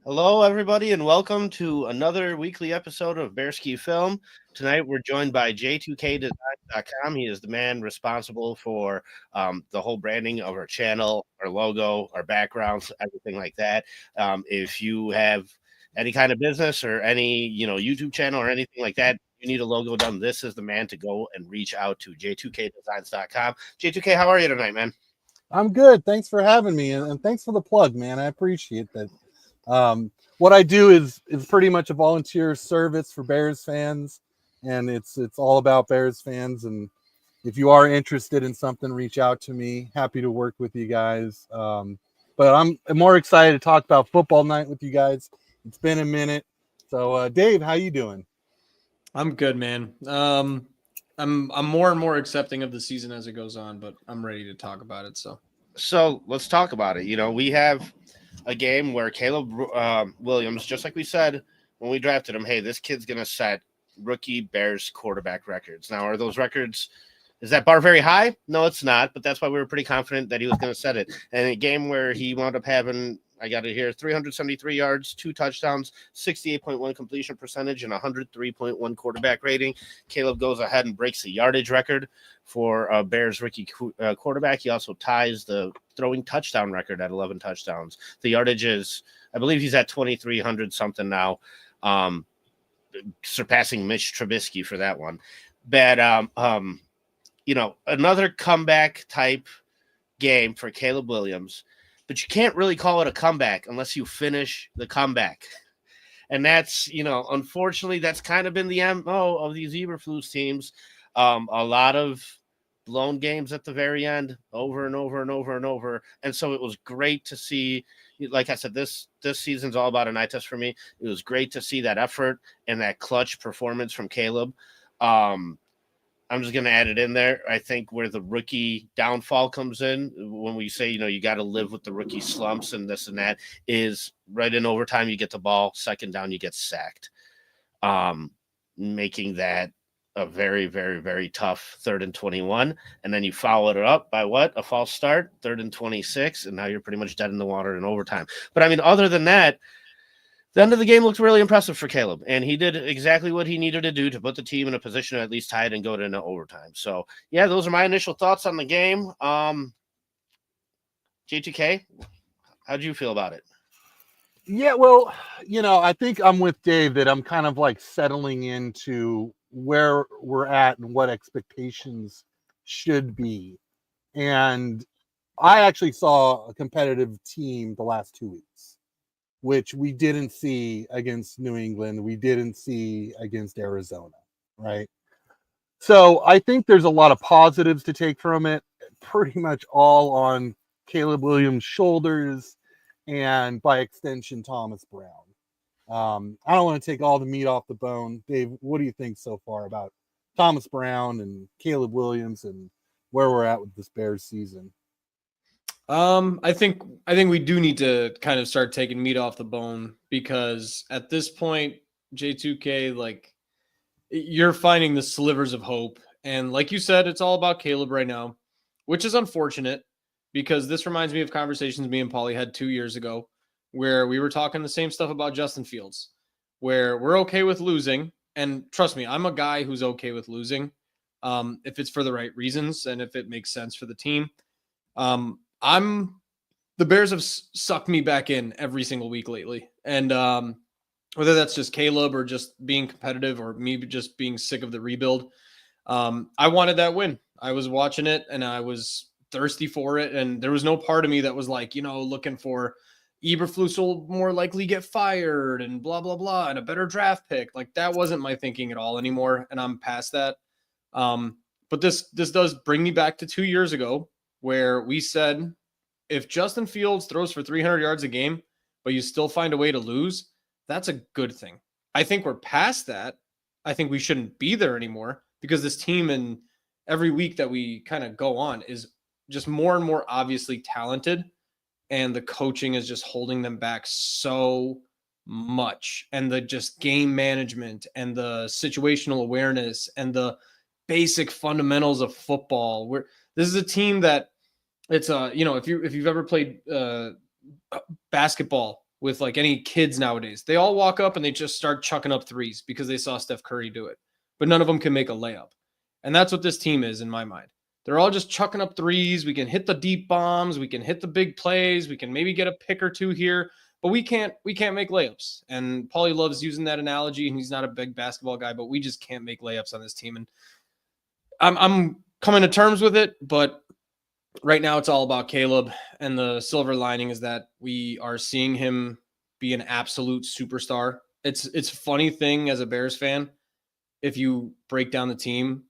Hello, everybody, and welcome to another weekly episode of BEARSKIFILM. Tonight, we're joined by J2KDesigns.com. He is the man responsible for the whole branding of our channel, our logo, our backgrounds, everything like that. If you have any kind of business or any YouTube channel or anything like that, you need a logo done, this is the man to go and reach out to J2KDesigns.com. J2K, how are you tonight, man? I'm good. Thanks for having me, and thanks for the plug, man. I appreciate that. What I do is pretty much a volunteer service for Bears fans, and it's all about Bears fans. And if you are interested in something, reach out to me. Happy to work with you guys. But I'm more excited to talk about football night with you guys. It's been a minute. So, Dave, how you doing? I'm good, man. I'm more and more accepting of the season as it goes on, but I'm ready to talk about it. So let's talk about it. We have a game where Caleb Williams, just like we said when we drafted him, hey, this kid's going to set rookie Bears quarterback records. Now, are those records, is that bar very high? No, it's not, but that's why we were pretty confident that he was going to set it. And a game where he wound up having, I got it here, 373 yards, 2 touchdowns, 68.1 completion percentage, and 103.1 quarterback rating. Caleb goes ahead and breaks the yardage record for a Bears rookie quarterback. He also ties the throwing touchdown record at 11 touchdowns. The yardage is, I believe he's at 2,300 something now, surpassing Mitch Trubisky for that one. But, another comeback type game for Caleb Williams. But you can't really call it a comeback unless you finish the comeback. And that's, unfortunately, that's kind of been the MO of these Eberflus teams. A lot of blown games at the very end, over and over and over and over. And so it was great to see, like I said, this season's all about an eye test for me. It was great to see that effort and that clutch performance from Caleb. I'm just going to add it in there. I think where the rookie downfall comes in, when we say, you got to live with the rookie slumps and this and that, is right in overtime, you get the ball, second down, you get sacked, making that a very, very, very tough 3rd and 21. And then you follow it up by what? A false start, 3rd and 26, and now you're pretty much dead in the water in overtime. But, I mean, other than that, the end of the game looked really impressive for Caleb, and he did exactly what he needed to do to put the team in a position to at least tie it and go into overtime. So, yeah, those are my initial thoughts on the game. J2K, how did you feel about it? Yeah, well, I think I'm with Dave that I'm kind of like settling into where we're at and what expectations should be. And I actually saw a competitive team the last 2 weeks, which we didn't see against New England. We didn't see against Arizona, right? So I think there's a lot of positives to take from it, pretty much all on Caleb Williams' shoulders and by extension, Thomas Brown. I don't want to take all the meat off the bone. Dave, what do you think so far about Thomas Brown and Caleb Williams and where we're at with this Bears season? I think we do need to kind of start taking meat off the bone, because at this point, J2K, like, you're finding the slivers of hope. And like you said, it's all about Caleb right now, which is unfortunate, because this reminds me of conversations me and Paulie had 2 years ago, where we were talking the same stuff about Justin Fields, where we're okay with losing. And trust me, I'm a guy who's okay with losing, if it's for the right reasons and if it makes sense for the team. The Bears have sucked me back in every single week lately. And whether that's just Caleb or just being competitive or me just being sick of the rebuild, I wanted that win. I was watching it and I was thirsty for it. And there was no part of me that was like, looking for Eberflus will more likely get fired and blah, blah, blah, and a better draft pick. Like, that wasn't my thinking at all anymore. And I'm past that. But this does bring me back to 2 years ago, where we said, if Justin Fields throws for 300 yards a game, but you still find a way to lose, that's a good thing. I think we're past that. I think we shouldn't be there anymore, because this team, and every week that we kind of go on, is just more and more obviously talented, and the coaching is just holding them back so much. And the just game management and the situational awareness and the basic fundamentals of football. This is a team that, it's if you've ever played basketball with like any kids nowadays. They all walk up and they just start chucking up threes because they saw Steph Curry do it, but none of them can make a layup. And that's what this team is in my mind. They're all just chucking up threes. We can hit the deep bombs. We can hit the big plays. We can maybe get a pick or two here, but we can't make layups. And Paulie loves using that analogy, and he's not a big basketball guy, but we just can't make layups on this team. And I'm coming to terms with it, but right now it's all about Caleb. And the silver lining is that we are seeing him be an absolute superstar. It's a funny thing as a Bears fan, if you break down the team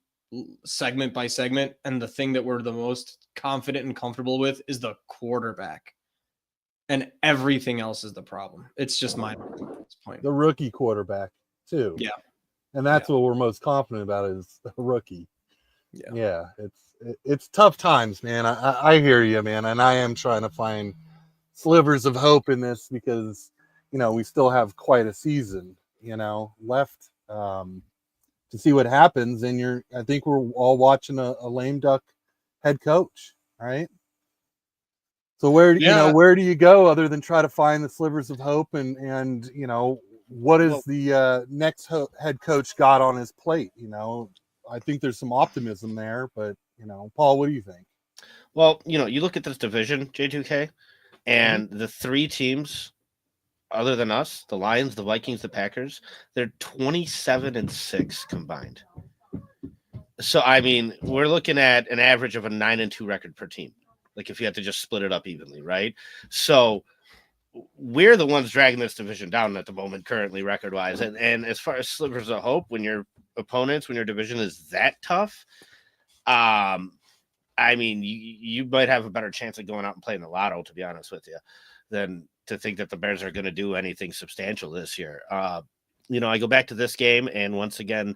segment by segment, and the thing that we're the most confident and comfortable with is the quarterback, and everything else is the problem. It's just mine at this point. The rookie quarterback too. Yeah. And that's what we're most confident about is a rookie. Yeah. It's tough times, man. I hear you, man. And I am trying to find slivers of hope in this because, we still have quite a season, left to see what happens. And I think we're all watching a lame duck head coach, right? So where do you go other than try to find the slivers of hope and what is the next head coach got on his plate? I think there's some optimism there, but Paul, what do you think? Well, you look at this division, J2K, and the three teams other than us, the Lions, the Vikings, the Packers, they're 27-6 combined. So, I mean, we're looking at an average of a 9-2 record per team. Like if you had to just split it up evenly, right? So we're the ones dragging this division down at the moment, currently record-wise. And as far as slivers of hope, when your opponents, when your division is that tough, I mean, you might have a better chance of going out and playing the lotto, to be honest with you, than to think that the Bears are going to do anything substantial this year. I go back to this game, and once again,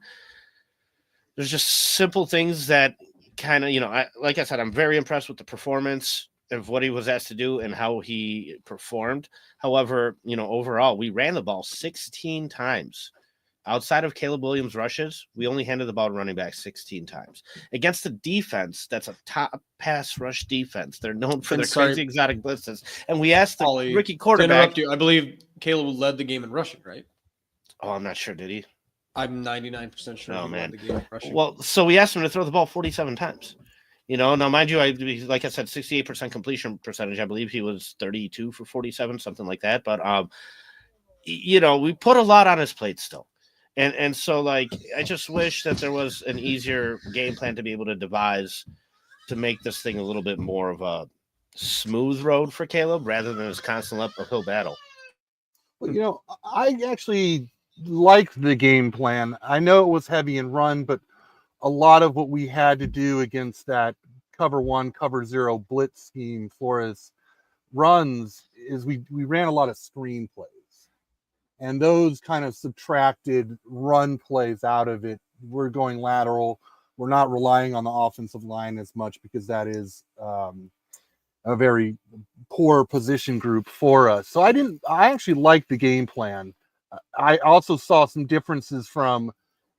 there's just simple things that kind of, like I said, I'm very impressed with the performance of what he was asked to do and how he performed. However, overall, we ran the ball 16 times. Outside of Caleb Williams' rushes, we only handed the ball to running back 16 times. Against the defense, that's a top pass rush defense. They're known for their crazy exotic blitzes. And we asked the rookie quarterback. To interrupt you, I believe Caleb led the game in rushing, right? Oh, I'm not sure. Did he? I'm 99% sure he led the game in rushing. Well, so we asked him to throw the ball 47 times. Now, mind you, like I said, 68% completion percentage. I believe he was 32 for 47, something like that. But, we put a lot on his plate still. And so, like, I just wish that there was an easier game plan to be able to devise to make this thing a little bit more of a smooth road for Caleb rather than his constant uphill battle. Well, I actually liked the game plan. I know it was heavy and run, but a lot of what we had to do against that cover 1, cover 0 blitz scheme for his runs is we ran a lot of screen plays. And those kind of subtracted run plays out of it. We're going lateral. We're not relying on the offensive line as much because that is a very poor position group for us. So I actually liked the game plan. I also saw some differences from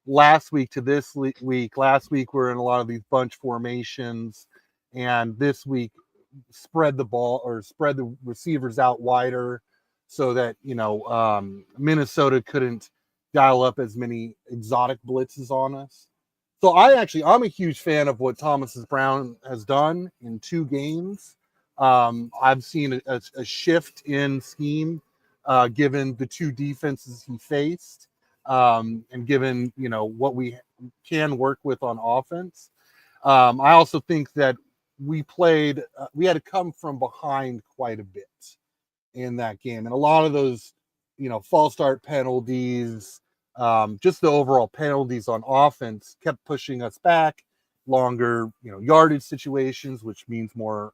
last week to this week. Last week we're in a lot of these bunch formations, and this week spread the receivers out wider, so that Minnesota couldn't dial up as many exotic blitzes on us. So I'm a huge fan of what Thomas Brown has done in 2 games. I've seen a shift in scheme given the 2 defenses he faced, and given what we can work with on offense. I also think that we had to come from behind quite a bit in that game, and a lot of those false start penalties, just the overall penalties on offense kept pushing us back. Longer yardage situations, which means more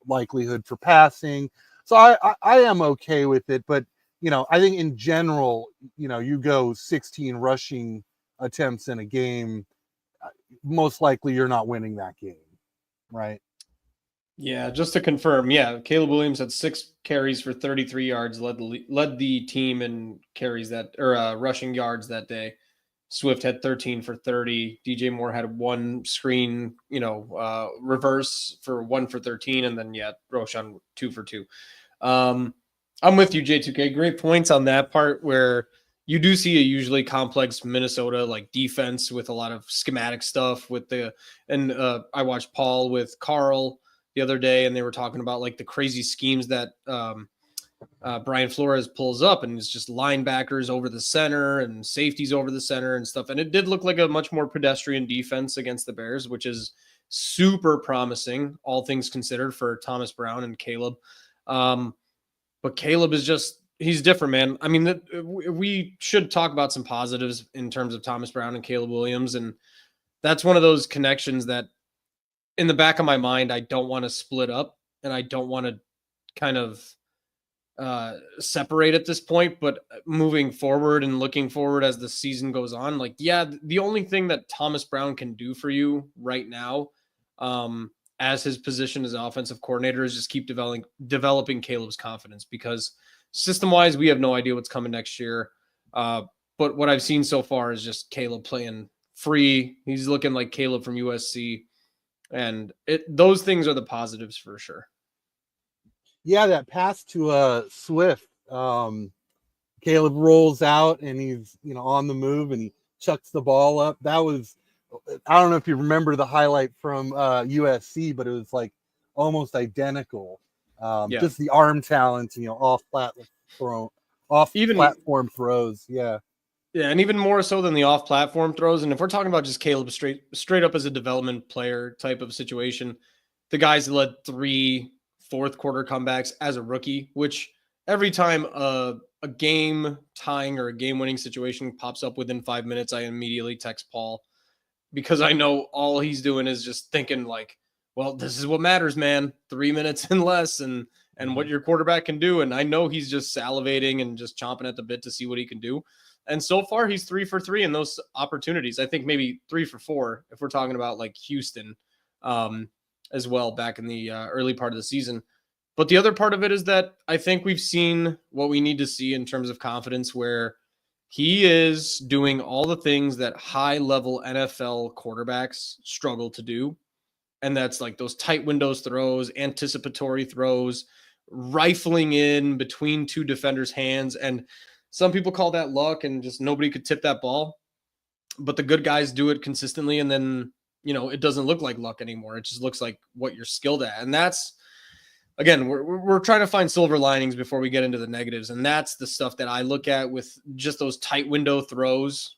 likelihood for passing. So I am okay with it, but I think in general, you go 16 rushing attempts in a game, most likely you're not winning that game, right? Yeah, just to confirm, Caleb Williams had 6 carries for 33 yards, led the team in carries that rushing yards that day. Swift had 13 for 30. DJ Moore had 1 screen, reverse for 1 for 13, and then Roshan 2 for 2. I'm with you, J2K. Great points on that part where you do see a usually complex Minnesota like defense with a lot of schematic stuff with I watched Paul with Carl the other day, and they were talking about like the crazy schemes that Brian Flores pulls up, and it's just linebackers over the center and safeties over the center and stuff. And it did look like a much more pedestrian defense against the Bears, which is super promising, all things considered, for Thomas Brown and Caleb. But Caleb is he's different, man. I mean, we should talk about some positives in terms of Thomas Brown and Caleb Williams. And that's one of those connections that in the back of my mind, I don't want to split up and I don't want to kind of separate at this point. But moving forward and looking forward as the season goes on, like, yeah, the only thing that Thomas Brown can do for you right now, as his position as offensive coordinator, is just keep developing Caleb's confidence, because system-wise, we have no idea what's coming next year. But what I've seen so far is just Caleb playing free. He's looking like Caleb from USC. And those things are the positives for sure. Yeah, that pass to Swift. Caleb rolls out and he's on the move and he chucks the ball up. That was, I don't know if you remember the highlight from USC, but it was like almost identical. Just the arm talent, off platform throws. Yeah. Yeah, and even more so than the off-platform throws. And if we're talking about just Caleb straight up as a development player type of situation, the guys led 3 fourth quarter comebacks as a rookie, which every time a game tying or a game winning situation pops up within 5 minutes, I immediately text Paul, because I know all he's doing is just thinking like, well, this is what matters, man. 3 minutes and less, and what your quarterback can do. And I know he's just salivating and just chomping at the bit to see what he can do. And so far, he's 3 for 3 in those opportunities. I think maybe 3 for 4 if we're talking about like Houston as well back in the early part of the season. But the other part of it is that I think we've seen what we need to see in terms of confidence, where he is doing all the things that high-level NFL quarterbacks struggle to do. And that's like those tight windows throws, anticipatory throws, rifling in between 2 defenders' hands. And some people call that luck and just nobody could tip that ball. But the good guys do it consistently, and then, it doesn't look like luck anymore. It just looks like what you're skilled at. And that's, again, we're trying to find silver linings before we get into the negatives. And that's the stuff that I look at with just those tight window throws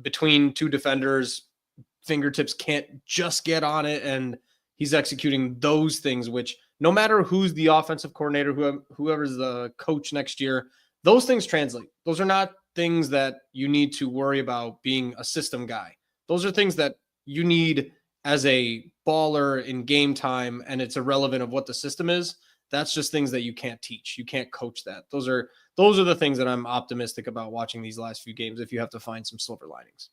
between 2 defenders. Fingertips can't just get on it, and he's executing those things, which no matter who's the offensive coordinator, whoever's the coach next year, those things translate. Those are not things that you need to worry about being a system guy. Those are things that you need as a baller in game time, and it's irrelevant of what the system is. That's just things that you can't teach. You can't coach that. Those are the things that I'm optimistic about watching these last few games, if you have to find some silver linings.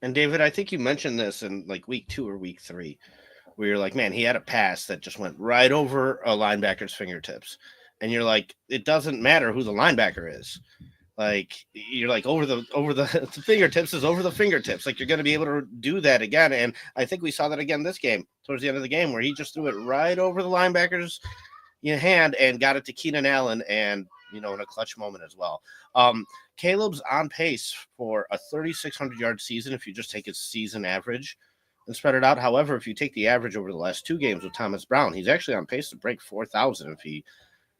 And David, I think you mentioned this in like week 2 or week 3, where you're like, man, he had a pass that just went right over a linebacker's fingertips. And you're like, it doesn't matter who the linebacker is. Like, you're like, over the fingertips is over the fingertips. Like, you're going to be able to do that again. And I think we saw that again this game, towards the end of the game, where he just threw it right over the linebacker's hand and got it to Keenan Allen, and, in a clutch moment as well. Caleb's on pace for a 3,600-yard season if you just take his season average and spread it out. However, if you take the average over the last 2 games with Thomas Brown, he's actually on pace to break 4,000 if he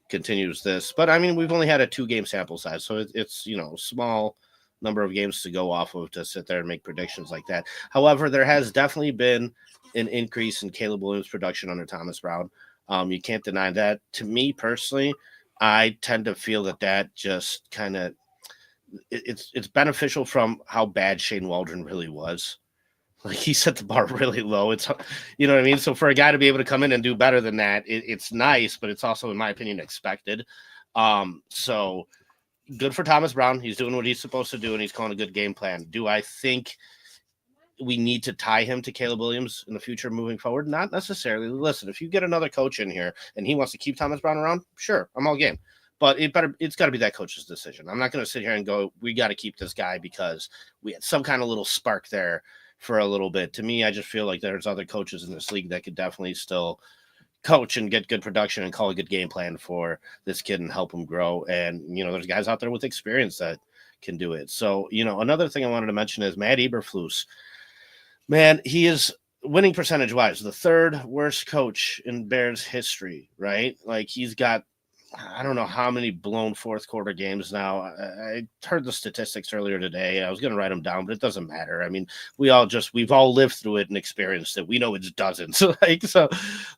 continues this. But I mean, we've only had a 2-game sample size, so it's small number of games to go off of to sit there and make predictions like that. However, there has definitely been an increase in Caleb Williams' production under Thomas Brown. You can't deny that. To me personally, I tend to feel that just kind of it's beneficial from how bad Shane Waldron really was. Like, he set the bar really low. It's, you know what I mean? So for a guy to be able to come in and do better than that, it's nice, but it's also, in my opinion, expected. So good for Thomas Brown. He's doing what he's supposed to do, and he's calling a good game plan. Do I think we need to tie him to Caleb Williams in the future moving forward? Not necessarily. Listen, if you get another coach in here and he wants to keep Thomas Brown around, sure, I'm all game. But it's got to be that coach's decision. I'm not going to sit here and go, we got to keep this guy because we had some kind of little spark there for a little bit. To me, I just feel like there's other coaches in this league that could definitely still coach and get good production and call a good game plan for this kid and help him grow. And, there's guys out there with experience that can do it. So, another thing I wanted to mention is Matt Eberflus. Man, he is winning percentage wise, the third worst coach in Bears history, right? Like he's got, I don't know how many blown fourth quarter games now. I heard the statistics earlier today. I was going to write them down, but it doesn't matter. I mean, we've all lived through it and experienced it. We know it's dozens. So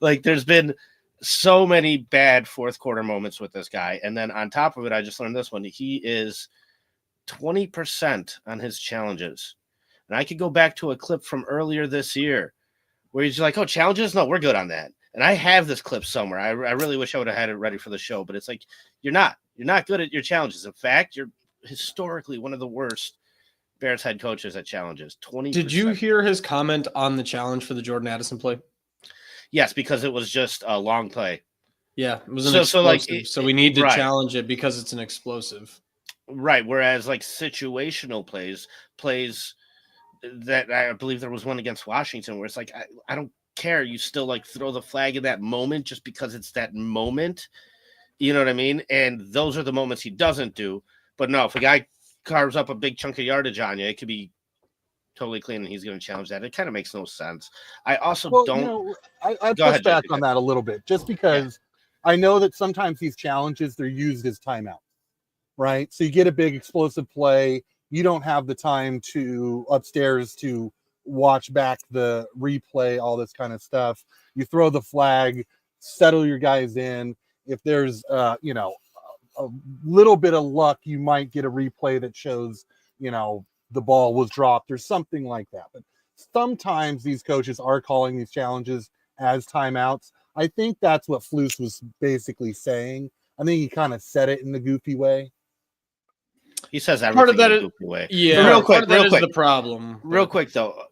there's been so many bad fourth quarter moments with this guy. And then on top of it, I just learned this one. He is 20% on his challenges. And I could go back to a clip from earlier this year where he's like, oh, challenges? No, we're good on that. And I have this clip somewhere. I really wish I would have had it ready for the show, but it's like, you're not good at your challenges. In fact, you're historically one of the worst Bears head coaches at challenges. 20%. Did you hear his comment on the challenge for the Jordan Addison play? Yes, because it was just a long play. Yeah, it was an explosive. So we need to challenge it because it's an explosive. Right. Whereas like situational plays that I believe there was one against Washington where it's like, I don't care. You still like throw the flag in that moment just because it's that moment. You know what I mean? And those are the moments he doesn't do. But no, if a guy carves up a big chunk of yardage on you, it could be totally clean and he's going to challenge that. It kind of makes no sense. I also I push back on that a little bit just because I know that sometimes these challenges, they're used as timeouts, right? So you get a big explosive play. You don't have the time to upstairs to watch back the replay, all this kind of stuff. You throw the flag, settle your guys in. If there's, a little bit of luck, you might get a replay that shows, the ball was dropped or something like that. But sometimes these coaches are calling these challenges as timeouts. I think that's what Flus was basically saying. I think he kind of said it in the goofy way. He says everything part of that in a goofy way. Yeah, real quick, is the problem. Real quick though,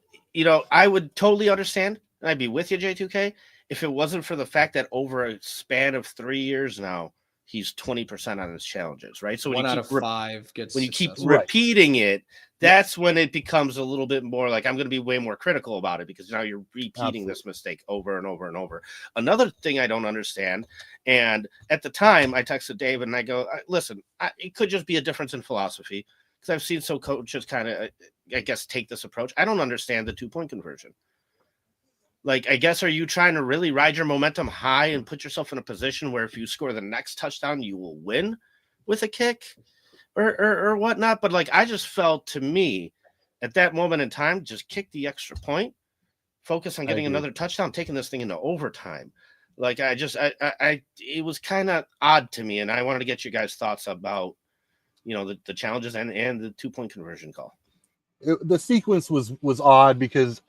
I would totally understand, and I'd be with you, J2K, if it wasn't for the fact that over a span of 3 years now, he's 20% on his challenges, right? So when 1 out of 5 gets when you keep successful. repeating it, that's when it becomes a little bit more like I'm going to be way more critical about it because now you're repeating this mistake over and over and over. Another thing I don't understand, and at the time I texted Dave and I go, listen, it could just be a difference in philosophy because I've seen some coaches kind of, I guess, take this approach. I don't understand the 2-point conversion. Like, I guess, are you trying to really ride your momentum high and put yourself in a position where if you score the next touchdown, you will win with a kick or whatnot? But like, I just felt, to me, at that moment in time, just kick the extra point, focus on getting another touchdown, taking this thing into overtime. Like, it was kind of odd to me. And I wanted to get you guys' thoughts about, the challenges and the 2-point conversion call. The sequence was odd because,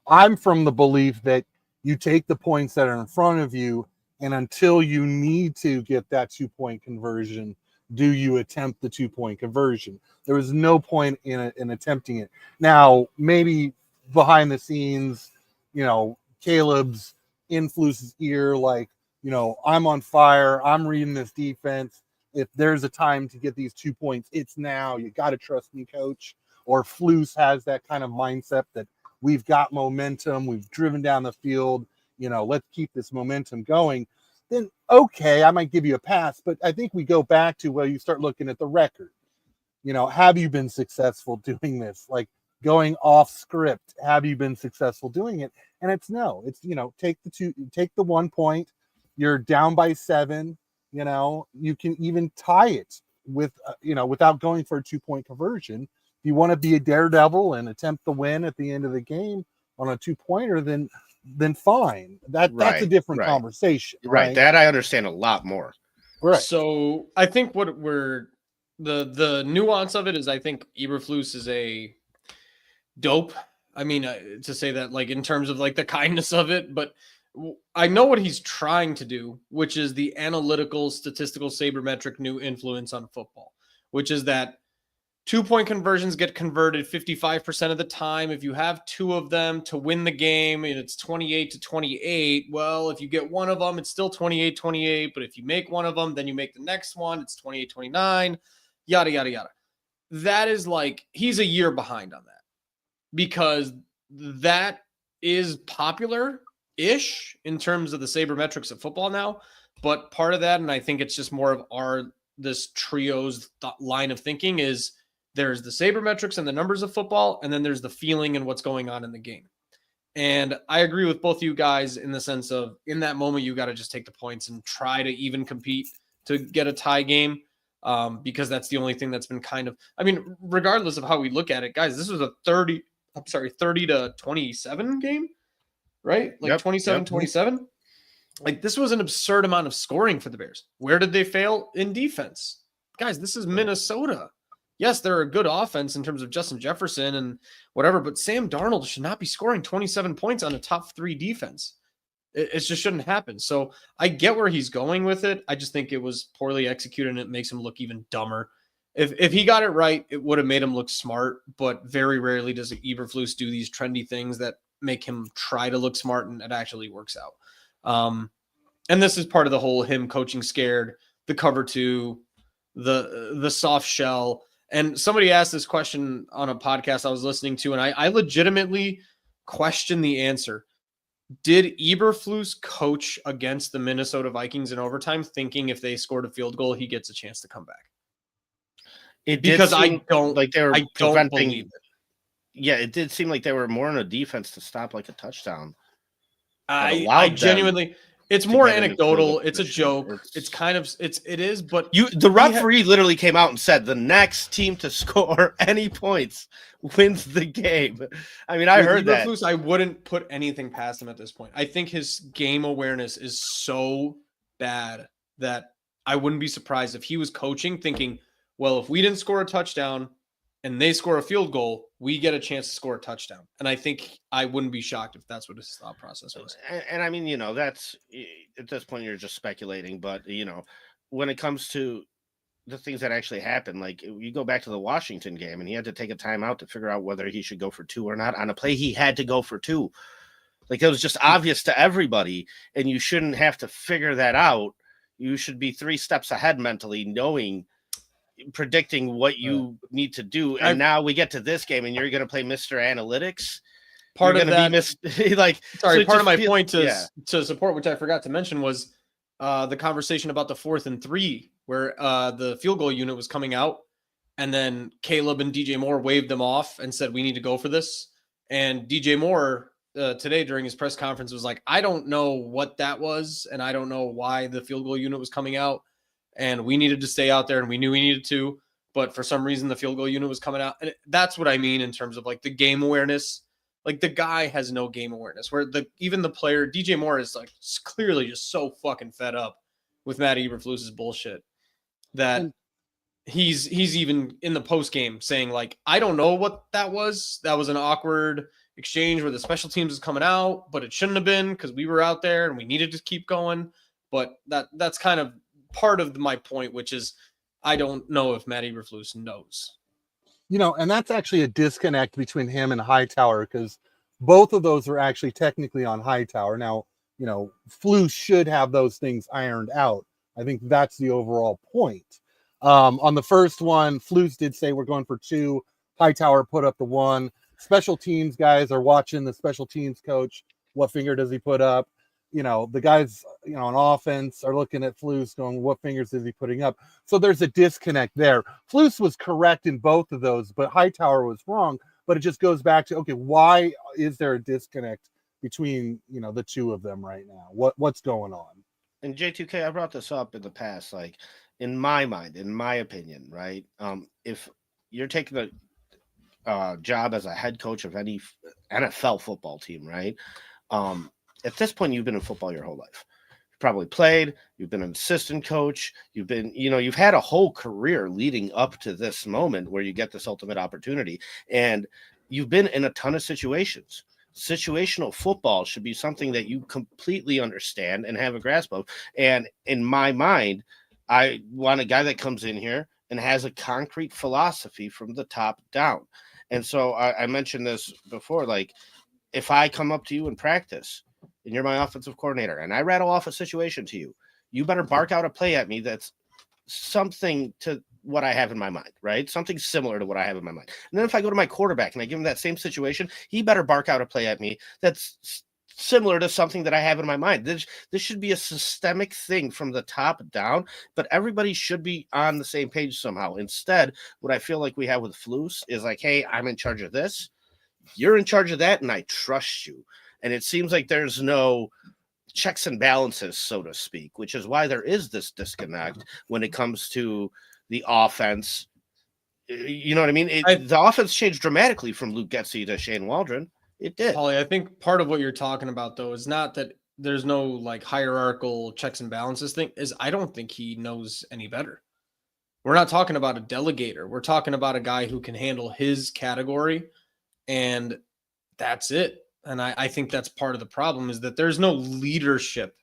I'm from the belief that you take the points that are in front of you, and until you need to get that 2-point conversion, do you attempt the 2-point conversion? There was no point in attempting it. Now, maybe behind the scenes, Caleb's in Flus's ear, like, I'm on fire. I'm reading this defense. If there's a time to get these 2 points, it's now. You got to trust me, coach. Or Flus has that kind of mindset that we've got momentum, we've driven down the field, let's keep this momentum going. Then, okay, I might give you a pass, but I think we go back to where you start looking at the record. Have you been successful doing this? Like going off script, have you been successful doing it? And it's no. It's, take the 1 point, you're down by 7, you can even tie it with, without going for a 2-point conversion. If you want to be a daredevil and attempt the win at the end of the game on a 2-pointer, then fine. That's a different conversation. Right. That I understand a lot more. Right. So I think what we're the nuance of it is I think Eberflus is a dope. I mean, to say that like in terms of like the kindness of it, but I know what he's trying to do, which is the analytical, statistical, sabermetric new influence on football, which is that 2-point conversions get converted 55% of the time. If you have 2 of them to win the game and it's 28-28, well, if you get one of them, it's still 28-28. But if you make one of them, then you make the next one, it's 28-29, yada, yada, yada. That is like, he's a year behind on that because that is popular ish in terms of the sabermetrics of football now. But part of that, and I think it's just more of this trio's line of thinking, is there's the sabermetrics and the numbers of football, and then there's the feeling and what's going on in the game. And I agree with both you guys in the sense of, in that moment, you got to just take the points and try to even compete to get a tie game, because that's the only thing that's been kind of, I mean, regardless of how we look at it, guys, this was a 30 to 27 game, right? Like 27-27. Like, this was an absurd amount of scoring for the Bears. Where did they fail? In defense. Guys, this is Minnesota. Yes, they're a good offense in terms of Justin Jefferson and whatever, but Sam Darnold should not be scoring 27 points on a top 3 defense. It just shouldn't happen. So I get where he's going with it. I just think it was poorly executed, and it makes him look even dumber. If he got it right, it would have made him look smart, but very rarely does Eberflus do these trendy things that make him try to look smart, and it actually works out. And this is part of the whole him coaching scared, the cover 2, the soft shell. And somebody asked this question on a podcast I was listening to, and I legitimately questioned the answer. Did Eberflus coach against the Minnesota Vikings in overtime, thinking if they scored a field goal, he gets a chance to come back? Because I don't believe it. Yeah, it did seem like they were more in a defense to stop like a touchdown. I genuinely, it's more anecdotal. It's a joke. It is, but the referee literally came out and said the next team to score any points wins the game. I mean, I heard that. I wouldn't put anything past him at this point. I think his game awareness is so bad that I wouldn't be surprised if he was coaching thinking, well, if we didn't score a touchdown and they score a field goal, we get a chance to score a touchdown. And I think I wouldn't be shocked if that's what his thought process was. And I mean, that's, at this point, you're just speculating. But, when it comes to the things that actually happened, like you go back to the Washington game and he had to take a timeout to figure out whether he should go for 2 or not. On a play, he had to go for 2. Like, it was just obvious to everybody, and you shouldn't have to figure that out. You should be 3 steps ahead mentally, predicting what you need to do. And now we get to this game and you're going to play Mr. Analytics. Part of that, part of my point to support, which I forgot to mention, was the conversation about the 4th and 3, where the field goal unit was coming out, and then Caleb and DJ Moore waved them off and said, we need to go for this. And DJ Moore today during his press conference was like, I don't know what that was, and I don't know why the field goal unit was coming out. And we needed to stay out there, and we knew we needed to, but for some reason the field goal unit was coming out. And that's what I mean in terms of like the game awareness. Like, the guy has no game awareness, where even the player, DJ Moore, is like clearly just so fucking fed up with Matt Eberflus's bullshit that he's even in the post game saying like, I don't know what that was. That was an awkward exchange where the special teams is coming out, but it shouldn't have been because we were out there and we needed to keep going. But that's kind of part of my point, which is I don't know if Matt Eberflus knows. And that's actually a disconnect between him and Hightower, because both of those are actually technically on Hightower. Now, Flus should have those things ironed out. I think that's the overall point. On the first one, Flus did say we're going for 2. Hightower put up the 1. Special teams guys are watching the special teams coach. What finger does he put up? The guys, on offense are looking at Flus going, what fingers is he putting up? So there's a disconnect there. Flus was correct in both of those, but Hightower was wrong. But it just goes back to, okay, why is there a disconnect between, the 2 of them right now? What's going on? And J2K, I brought this up in the past, like, in my mind, in my opinion, right? If you're taking a job as a head coach of any NFL football team, right? At this point, you've been in football your whole life. You've probably played. You've been an assistant coach. You've been, you've had a whole career leading up to this moment where you get this ultimate opportunity. And you've been in a ton of situations. Situational football should be something that you completely understand and have a grasp of. And in my mind, I want a guy that comes in here and has a concrete philosophy from the top down. And so I mentioned this before, like, if I come up to you in practice, and you're my offensive coordinator, and I rattle off a situation to you, you better bark out a play at me that's something to what I have in my mind, right? Something similar to what I have in my mind. And then if I go to my quarterback and I give him that same situation, he better bark out a play at me that's similar to something that I have in my mind. This should be a systemic thing from the top down, but everybody should be on the same page somehow. Instead, what I feel like we have with Flus is like, hey, I'm in charge of this, you're in charge of that, and I trust you. And it seems like there's no checks and balances, so to speak, which is why there is this disconnect when it comes to the offense. You know what I mean? The offense changed dramatically from Luke Getsy to Shane Waldron. It did. Paulie, I think part of what you're talking about, though, is not that there's no like hierarchical checks and balances thing. Is I don't think he knows any better. We're not talking about a delegator. We're talking about a guy who can handle his category, and that's it. And I think that's part of the problem is that there's no leadership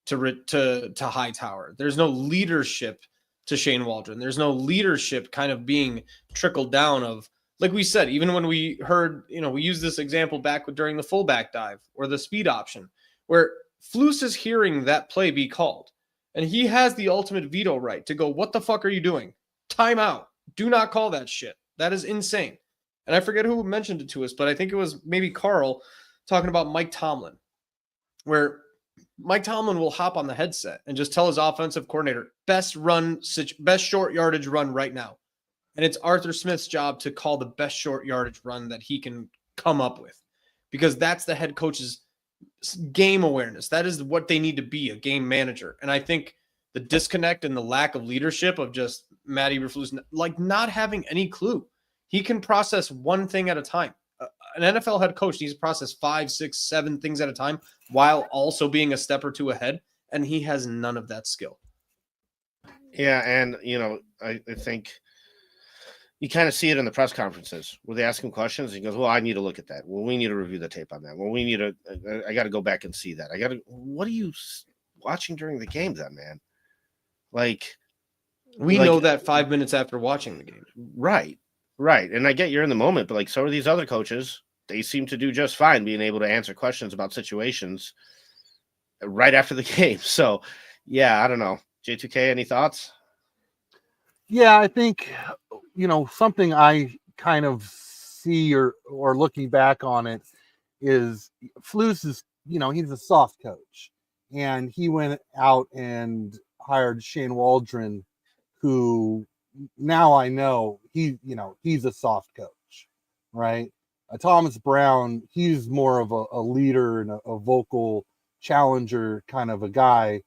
to Hightower. There's no leadership to Shane Waldron. There's no leadership kind of being trickled down of, like we said, even when we heard, we used this example back during the fullback dive or the speed option, where Flus is hearing that play be called, and he has the ultimate veto right to go, what the fuck are you doing? Timeout. Do not call that shit. That is insane. And I forget who mentioned it to us, but I think it was maybe Carl talking about Mike Tomlin, where Mike Tomlin will hop on the headset and just tell his offensive coordinator, best short yardage run right now. And it's Arthur Smith's job to call the best short yardage run that he can come up with, because that's the head coach's game awareness. That is what they need to be, a game manager. And I think the disconnect and the lack of leadership of just Matt Eberflus, like not having any clue. He can process one thing at a time. An NFL head coach needs to process 5, 6, 7 things at a time while also being a step or two ahead. And he has none of that skill. Yeah. And, I think you kind of see it in the press conferences where they ask him questions. And he goes, well, I need to look at that. Well, we need to review the tape on that. Well, I got to go back and see that. What are you watching during the game then, man? We know that 5 minutes after watching the game. Right. Right. And I get you're in the moment, but so are these other coaches. They seem to do just fine being able to answer questions about situations right after the game. So, yeah, I don't know. J2K, any thoughts? Yeah, I think, something I kind of see or looking back on it is Flus is, he's a soft coach. And he went out and hired Shane Waldron, who now I know he's a soft coach, right? Thomas Brown, he's more of a leader and a vocal challenger kind of a guy,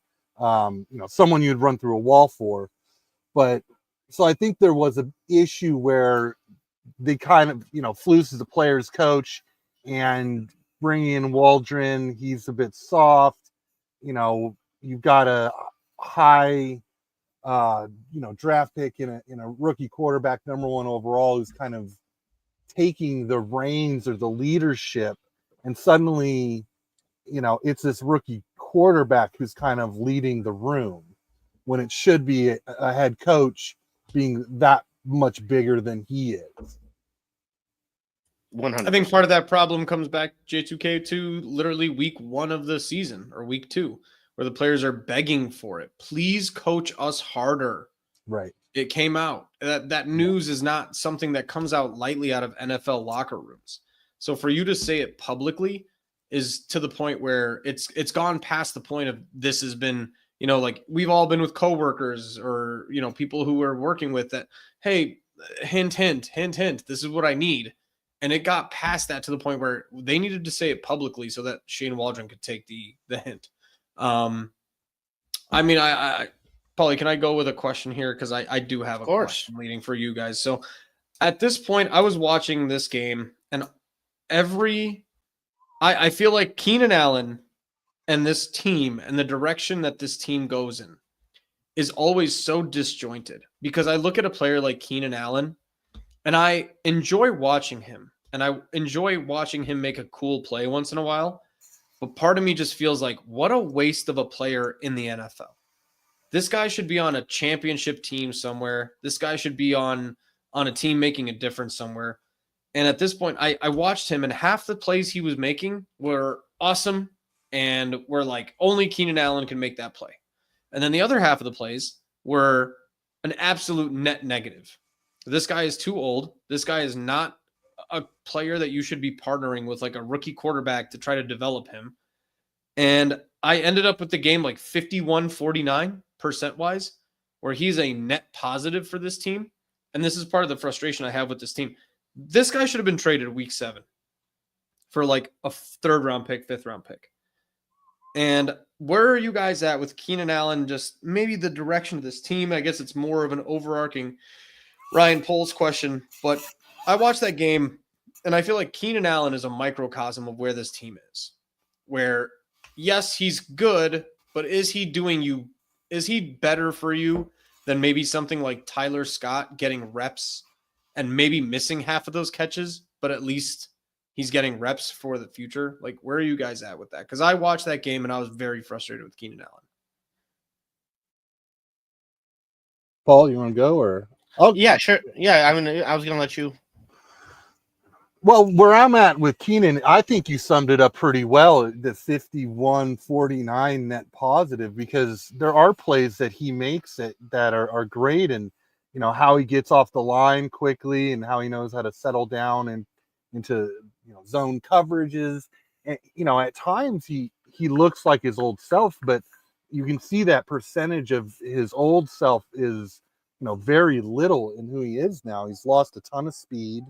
someone you'd run through a wall for. But so I think there was an issue where they kind of, Flus is the player's coach, and bringing in Waldron, he's a bit soft. You've got a high draft pick in a rookie quarterback, number 1 overall, who's kind of taking the reins or the leadership, and suddenly, it's this rookie quarterback who's kind of leading the room when it should be a head coach being that much bigger than he is. 100%. I think part of that problem comes back, J2K, to literally week 1 of the season or week 2. Where the players are begging for it. Please coach us harder. Right. It came out. That news is not something that comes out lightly out of NFL locker rooms. So for you to say it publicly is to the point where it's gone past the point of this has been, like we've all been with coworkers or, people who we're working with that, hey, hint, hint, hint, hint, this is what I need. And it got past that to the point where they needed to say it publicly so that Shane Waldron could take the hint. Paulie, can I go with a question here? Because I do have a question leading for you guys. So at this point, I was watching this game, and I feel like Keenan Allen and this team and the direction that this team goes in is always so disjointed, because I look at a player like Keenan Allen and I enjoy watching him, and I enjoy watching him make a cool play once in a while. But part of me just feels like, what a waste of a player in the NFL. This guy should be on a championship team somewhere. This guy should be on a team making a difference somewhere. And at this point, I watched him, and half the plays he was making were awesome and were like, only Keenan Allen can make that play. And then the other half of the plays were an absolute net negative. This guy is too old. This guy is not a player that you should be partnering with, like a rookie quarterback, to try to develop him. And I ended up with the game like 51-49% wise, where he's a net positive for this team. And this is part of the frustration I have with this team. This guy should have been traded week 7 for like a 3rd round pick, 5th round pick. And where are you guys at with Keenan Allen? Just maybe the direction of this team. I guess it's more of an overarching Ryan Poles question, but I watched that game and I feel like Keenan Allen is a microcosm of where this team is. Where, yes, he's good, but is he better for you than maybe something like Tyler Scott getting reps and maybe missing half of those catches, but at least he's getting reps for the future? Like, where are you guys at with that? Because I watched that game and I was very frustrated with Keenan Allen. Paul, you want to go or? Oh yeah, sure. Yeah, I mean, I was gonna let you. Well, where I'm at with Keenan, I think you summed it up pretty well. The 51-49 net positive, because there are plays that he makes that are great, and how he gets off the line quickly and how he knows how to settle down and into zone coverages. And at times he looks like his old self, but you can see that percentage of his old self is very little in who he is now. He's lost a ton of speed.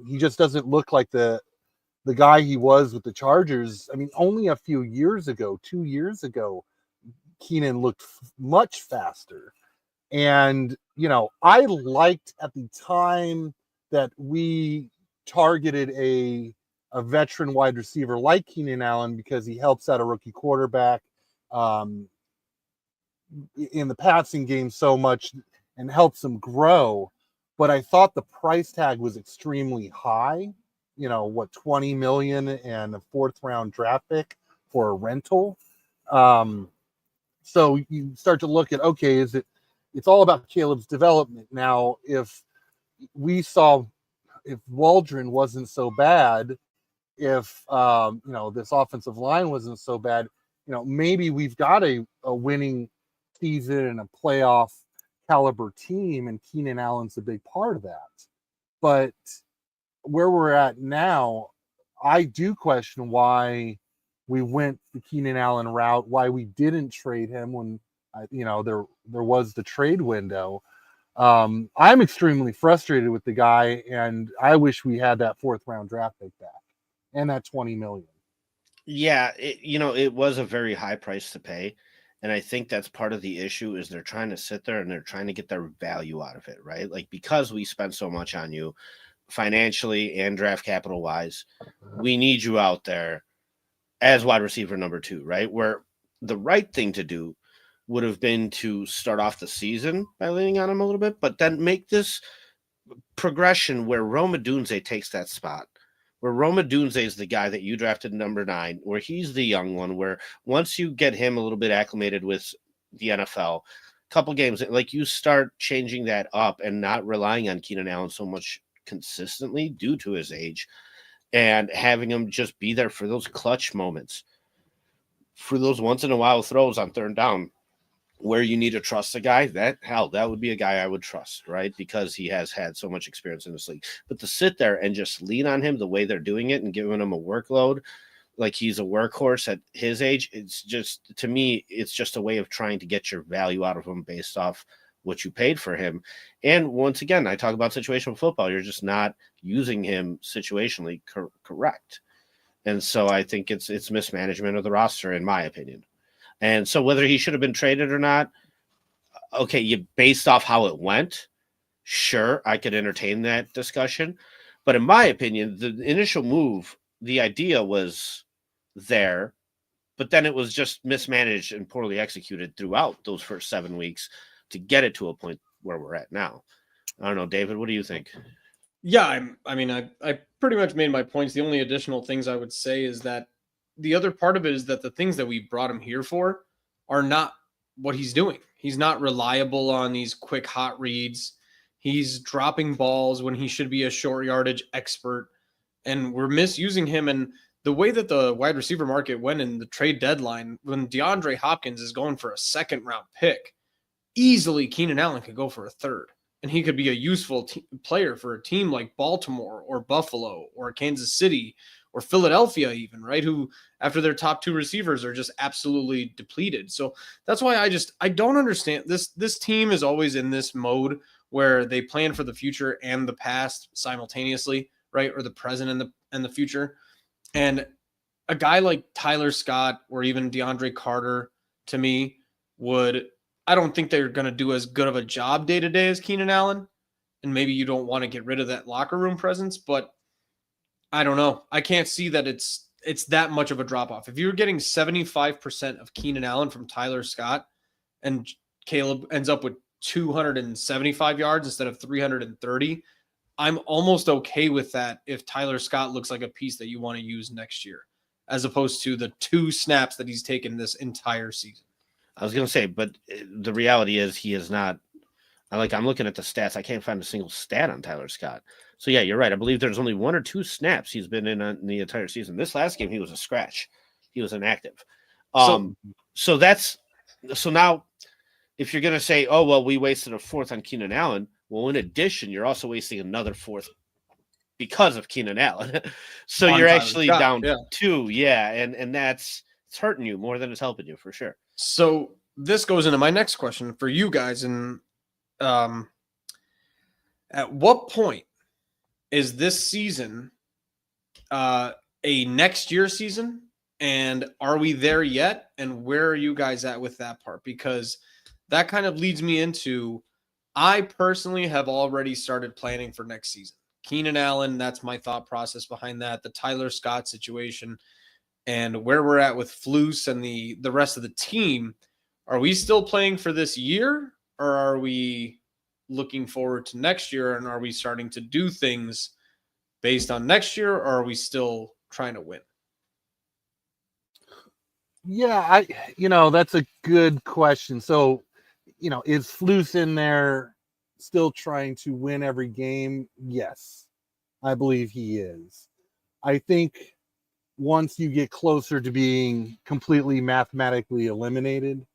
He just doesn't look like the guy he was with the Chargers. I mean, only a few years ago, 2 years ago, Keenan looked much faster. And, I liked at the time that we targeted a veteran wide receiver like Keenan Allen, because he helps out a rookie quarterback in the passing game so much and helps him grow. But I thought the price tag was extremely high. 20 million and a 4th round draft pick for a rental. So you start to look at, okay, it's all about Caleb's development. Now, if Waldron wasn't so bad, if this offensive line wasn't so bad, maybe we've got a winning season and a playoff caliber team, and Keenan Allen's a big part of that. But where we're at now, I do question why we went the Keenan Allen route, why we didn't trade him when there was the trade window. I'm extremely frustrated with the guy, and I wish we had that 4th round draft pick back and that 20 million. Yeah, it was a very high price to pay. And I think that's part of the issue is they're trying to sit there and they're trying to get their value out of it, right? Like, because we spent so much on you financially and draft capital wise, we need you out there as wide receiver number 2, right? Where the right thing to do would have been to start off the season by leaning on him a little bit, but then make this progression where Rome Odunze takes that spot. Where Rome Odunze is the guy that you drafted number 9, where he's the young one, where once you get him a little bit acclimated with the NFL, couple games, like, you start changing that up and not relying on Keenan Allen so much consistently due to his age, and having him just be there for those clutch moments, for those once in a while throws on 3rd down, where you need to trust a guy. That would be a guy I would trust, right? Because he has had so much experience in this league. But to sit there and just lean on him the way they're doing it and giving him a workload like he's a workhorse at his age, it's just, to me, it's just a way of trying to get your value out of him based off what you paid for him. And once again, I talk about situational football. You're just not using him situationally correct. And so I think it's mismanagement of the roster, in my opinion. And so whether he should have been traded or not, okay, you based off how it went, sure, I could entertain that discussion. But in my opinion, the initial move, the idea was there, but then it was just mismanaged and poorly executed throughout those first 7 weeks to get it to a point where we're at now. I don't know, David, what do you think? Yeah, I pretty much made my points. The only additional things I would say is that the other part of it is that the things that we brought him here for are not what he's doing. He's not reliable on these quick hot reads. He's dropping balls when he should be a short yardage expert, and we're misusing him. And the way that the wide receiver market went in the trade deadline, when DeAndre Hopkins is going for a 2nd round pick, easily Keenan Allen could go for a 3rd. and he could be a useful player for a team like Baltimore or Buffalo or Kansas City or Philadelphia even, right? Who, after their top 2 receivers, are just absolutely depleted. So that's why I don't understand this. This team is always in this mode where they plan for the future and the past simultaneously, right? Or the present and the future. And a guy like Tyler Scott or even DeAndre Carter, to me, I don't think they're going to do as good of a job day to day as Keenan Allen. And maybe you don't want to get rid of that locker room presence, but I don't know. I can't see that it's that much of a drop off. If you're getting 75% of Keenan Allen from Tyler Scott and Caleb ends up with 275 yards instead of 330, I'm almost okay with that if Tyler Scott looks like a piece that you want to use next year, as opposed to the 2 snaps that he's taken this entire season. I was going to say, but the reality is he is not. I'm looking at the stats. I can't find a single stat on Tyler Scott. So yeah, you're right. I believe there's only 1 or 2 snaps he's been in the entire season. This last game, he was a scratch. He was inactive. So now, if you're going to say, oh, well, we wasted a 4th on Keenan Allen. Well, in addition, you're also wasting another 4th because of Keenan Allen. So you're actually down 2. Yeah. And it's hurting you more than it's helping you for sure. So this goes into my next question for you guys. And at what point is this season a next year season? And are we there yet? And where are you guys at with that part? Because that kind of leads me into, I personally have already started planning for next season. Keenan Allen, that's my thought process behind that. The Tyler Scott situation and where we're at with Flus and the rest of the team. Are we still playing for this year, or are we looking forward to next year? And are we starting to do things based on next year, or are we still trying to win? Yeah, that's a good question. So, is Flus in there still trying to win every game? Yes, I believe he is. I think once you get closer to being completely mathematically eliminated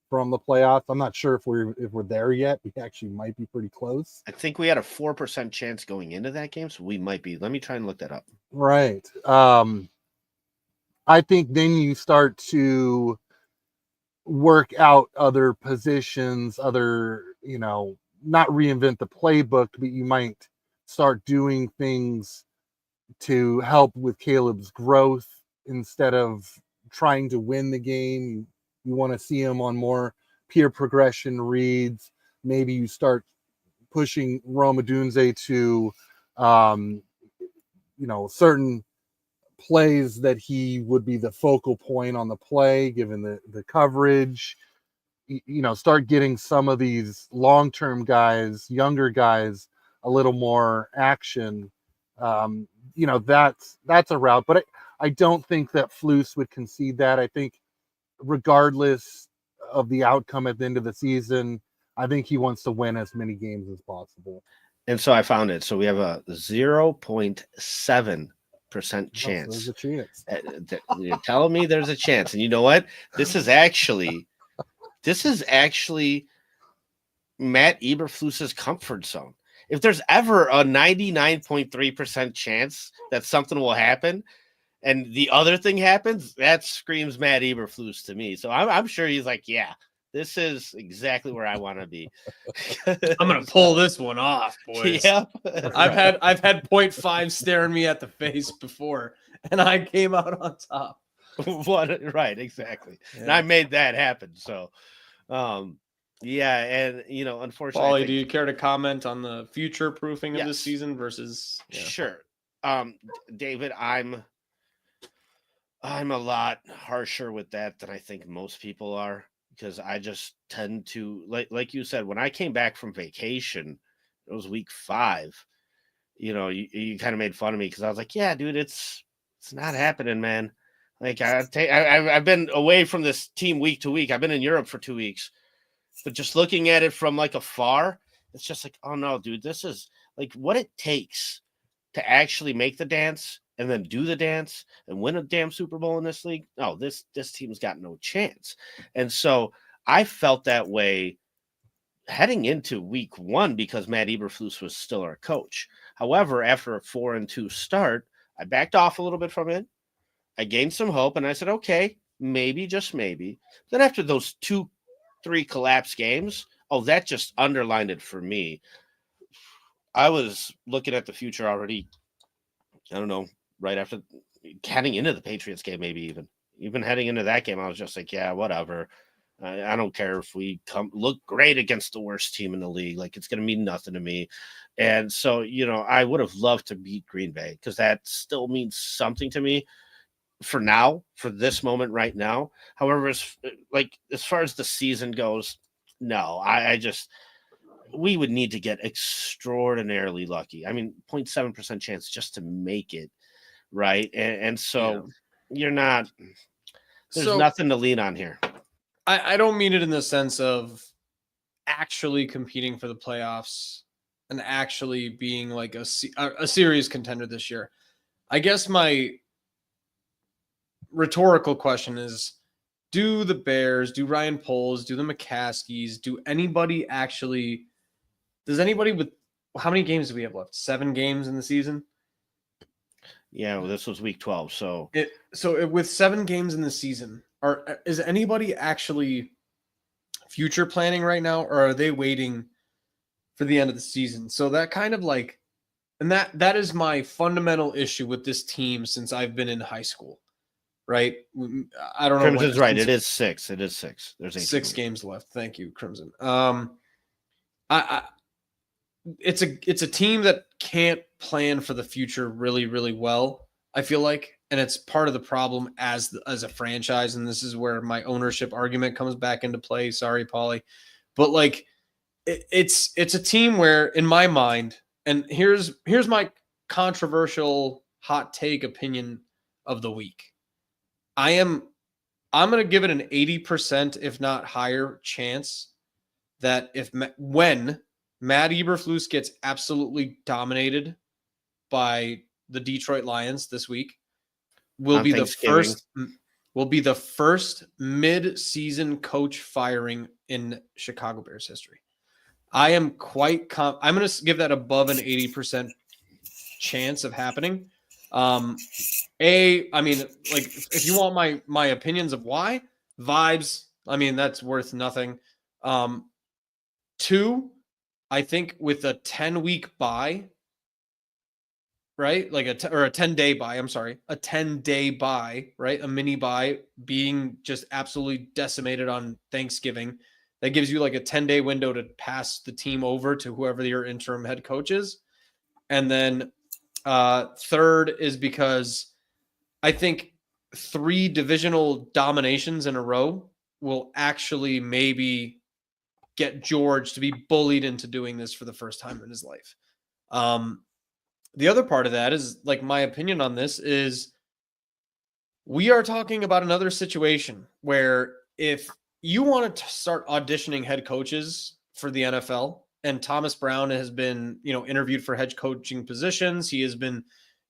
from the playoffs, I'm not sure if we're there yet. We actually might be pretty close. I think we had a 4% chance going into that game, so we might be. Let me try and look that up. Right. I think then you start to work out other positions, not reinvent the playbook, but you might start doing things to help with Caleb's growth instead of trying to win the game. You want to see him on more peer progression reads. Maybe you start pushing Rome Odunze to, certain plays that he would be the focal point on the play, given the coverage. Start getting some of these long-term guys, younger guys, a little more action. That's a route, but I don't think that Flus would concede that. I think regardless of the outcome at the end of the season, I think he wants to win as many games as possible. And so I found it. So we have a 0.7% chance. There's a chance. You're telling me there's a chance. And you know what? This is actually Matt Eberflus's comfort zone. If there's ever a 99.3% chance that something will happen and the other thing happens, that screams Matt Eberflus to me. So I'm sure he's like, yeah, this is exactly where I want to be. I'm gonna pull this one off, boys. Yeah, I've had 0.5 staring me at the face before, and I came out on top. Right, exactly. Yeah. And I made that happen. So, yeah, and unfortunately, Paulie, do you care to comment on the future proofing of this season versus? Yeah. Sure, David, I'm a lot harsher with that than I think most people are. Because I just tend to, like you said, when I came back from vacation, it was week 5. You kind of made fun of me because I was like, "Yeah, dude, it's not happening, man." Like I've been away from this team week to week. I've been in Europe for 2 weeks, but just looking at it from like afar, it's just like, oh no, dude, this is like what it takes to actually make the dance and then do the dance and win a damn Super Bowl in this league. No, this team's got no chance. And so I felt that way heading into week 1 because Matt Eberflus was still our coach. However, after a 4-2 start, I backed off a little bit from it. I gained some hope, and I said, okay, maybe, just maybe. Then after those 2-3 collapse games, that just underlined it for me. I was looking at the future already, I don't know, right after heading into the Patriots game, maybe even heading into that game, I was just like, yeah, whatever. I don't care if we look great against the worst team in the league. Like, it's going to mean nothing to me. And so, I would have loved to beat Green Bay because that still means something to me for now, for this moment right now. However, as far as the season goes, no, I just, we would need to get extraordinarily lucky. I mean, 0.7% chance just to make it, right? And so there's nothing to lean on here. I don't mean it in the sense of actually competing for the playoffs and actually being like a serious contender this year. I guess my rhetorical question is, do the Bears, do Ryan Poles, do the McCaskies, does anybody with, how many games do we have left? 7 games in the season? Yeah, well, this was week 12. So with 7 games in the season, is anybody actually future planning right now, or are they waiting for the end of the season? So that kind of like, and that is my fundamental issue with this team since I've been in high school, right? I don't know. Crimson's right. It is 6. There's 6 games left. Thank you, Crimson. It's a team that can't plan for the future really, really well, I feel like, and it's part of the problem as a franchise. And this is where my ownership argument comes back into play. Sorry, Paulie, but like it's a team where, in my mind, and here's my controversial hot take opinion of the week. I'm going to give it an 80%, if not higher, chance that when Matt Eberflus gets absolutely dominated by the Detroit Lions this week, will be the first mid-season coach firing in Chicago Bears history. I am I'm going to give that above an 80% chance of happening. I mean, like, if you want my opinions of why, vibes, I mean, that's worth nothing. 2, I think with a 10-week bye, right? Like a 10-day bye, I'm sorry, a 10-day bye, right? A mini bye, being just absolutely decimated on Thanksgiving. That gives you like a 10-day window to pass the team over to whoever your interim head coach is. And then 3rd is because I think 3 divisional dominations in a row will actually maybe get George to be bullied into doing this for the first time in his life. The other part of that is, like, my opinion on this is, we are talking about another situation where if you want to start auditioning head coaches for the NFL, and Thomas Brown has been, interviewed for head coaching positions. He has been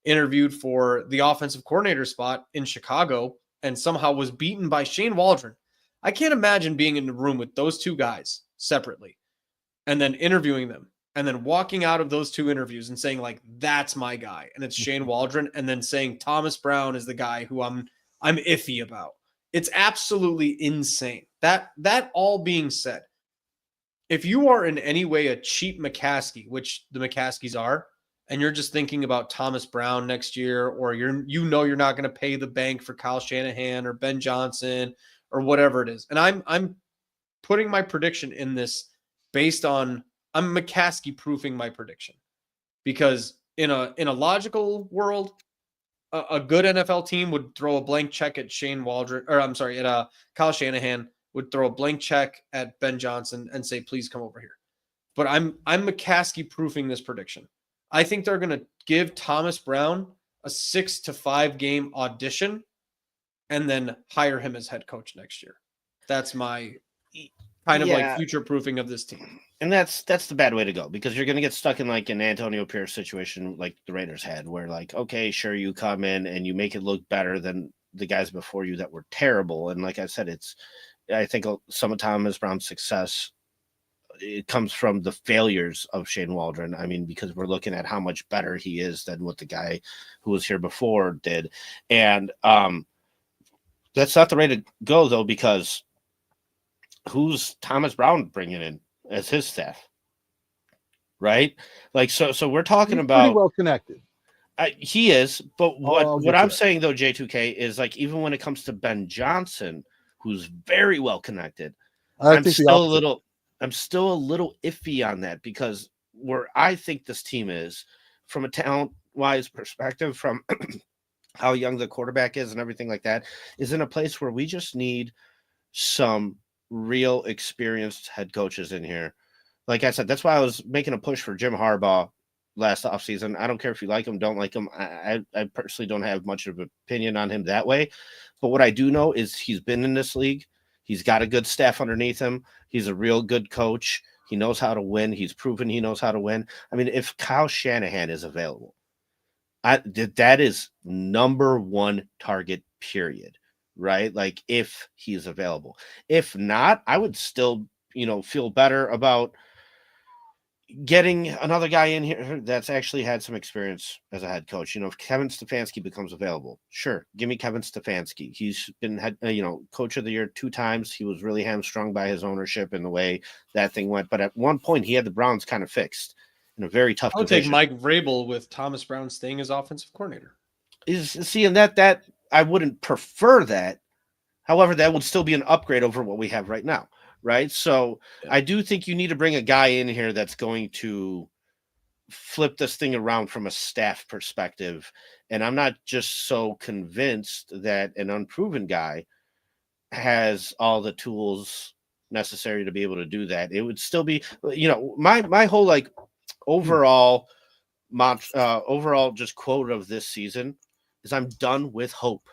interviewed for the offensive coordinator spot in Chicago and somehow was beaten by Shane Waldron. I can't imagine being in the room with those 2 guys separately and then interviewing them and then walking out of those 2 interviews and saying, like, that's my guy, and it's Shane Waldron, and then saying Thomas Brown is the guy who I'm iffy about. It's absolutely insane. That all being said, if you are in any way a cheap McCaskey, which the McCaskies are, and you're just thinking about Thomas Brown next year, or you're not going to pay the bank for Kyle Shanahan or Ben Johnson or whatever it is, and I'm putting my prediction in this based on, I'm McCaskey proofing my prediction, because in a logical world, a good NFL team would throw a blank check at Kyle Shanahan, would throw a blank check at Ben Johnson and say, please come over here. But I'm McCaskey proofing this prediction. I think they're going to give Thomas Brown a 6 to 5 game audition and then hire him as head coach next year. That's my kind of like future proofing of this team. And that's the bad way to go, because you're going to get stuck in like an Antonio Pierce situation like the Raiders had, where, like, okay, sure, you come in and you make it look better than the guys before you that were terrible. And like I said, I think some of Thomas Brown's success it comes from the failures of Shane Waldron. I mean, because we're looking at how much better he is than what the guy who was here before did. And that's not the way to go, though, because who's Thomas Brown bringing in as his staff? Right? Like, so we're talking He's about pretty well connected. He is, but I'll get what to I'm that. saying though, J2K, is like even when it comes to Ben Johnson, who's very well connected, I I'm think the still opposite. I'm still a little iffy on that, because where I think this team is from a talent wise perspective, from how young the quarterback is and everything like that, is in a place where we just need some real experienced head coaches in here. Like I said, that's why I was making a push for Jim Harbaugh last offseason. I don't care if you like him, don't like him. I personally don't have much of an opinion on him that way. But what I do know is he's been in this league. He's got a good staff underneath him. He's a real good coach. He knows how to win. He's proven he knows how to win. I mean, if Kyle Shanahan is available, that is number one target, period. Right? Like, if he's available. If not, I would still, feel better about getting another guy in here that's actually had some experience as a head coach. If Kevin Stefanski becomes available, sure, give me Kevin Stefanski. He's been coach of the year 2 times. He was really hamstrung by his ownership and the way that thing went. But at one point, he had the Browns kind of fixed in a very tough I'll division. take Mike Vrabel with Thomas Brown staying as offensive coordinator. And that I wouldn't prefer that. However, that would still be an upgrade over what we have right now. Right. So yeah. I do think you need to bring a guy in here that's going to flip this thing around from a staff perspective. And I'm not just so convinced that an unproven guy has all the tools necessary to be able to do that. It would still be, my whole overall just quote of this season is I'm done with hope.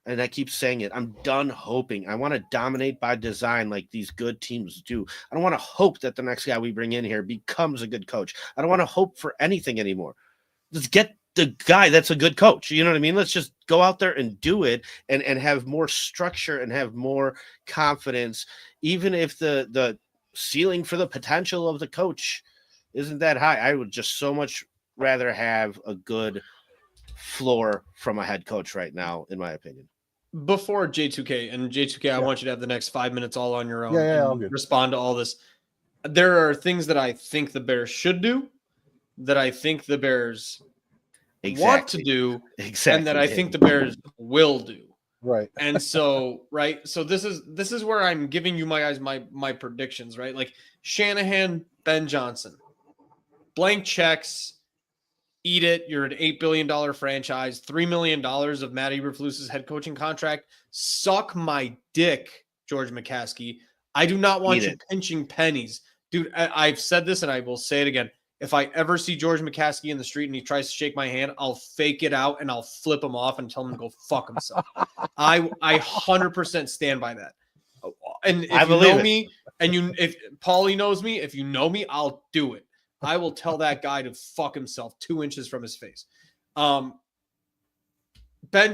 And I keep saying it. I'm done hoping. I want to dominate by design like these good teams do. I don't want to hope that the next guy we bring in here becomes a good coach. I don't want to hope for anything anymore. Let's get the guy that's a good coach. You know what I mean? Let's just go out there and do it and have more structure and have more confidence, even if the ceiling for the potential of the coach isn't that high. I would just so much rather have a good floor from a head coach right now, in my opinion. Before J2K, and J2K, I want you to have the next 5 minutes all on your own and respond to all this. There are things that I think the Bears should do, that I think the Bears want to do, and that I think the Bears will do. Right. And so, so this is where I'm giving you my predictions, right? Like Shanahan, Ben Johnson, blank checks. Eat it. You're an $8 billion franchise, $3 million of Matt Eberflus's head coaching contract. Suck my dick, George McCaskey. I do not want you pinching pennies. Dude, I've said this and I will say it again. If I ever see George McCaskey in the street and he tries to shake my hand, I'll fake it out and I'll flip him off and tell him to go fuck himself. I 100% stand by that. And if you know me, and if Paulie knows me, if you know me, I'll do it. I will tell that guy to fuck himself 2 inches from his face. Ben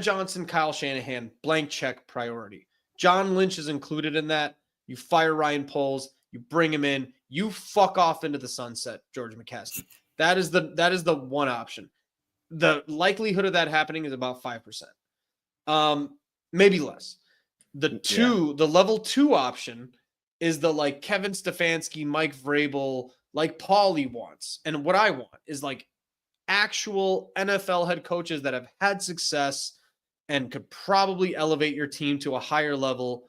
Johnson, Kyle Shanahan, blank check priority. John Lynch is included in that. You fire Ryan Poles, you bring him in, you fuck off into the sunset, George McCaskey. That is the one option. The likelihood of that happening is about 5%. Maybe less. The level 2 option is the Kevin Stefanski, Mike Vrabel, like Paulie wants. And what I want is actual NFL head coaches that have had success and could probably elevate your team to a higher level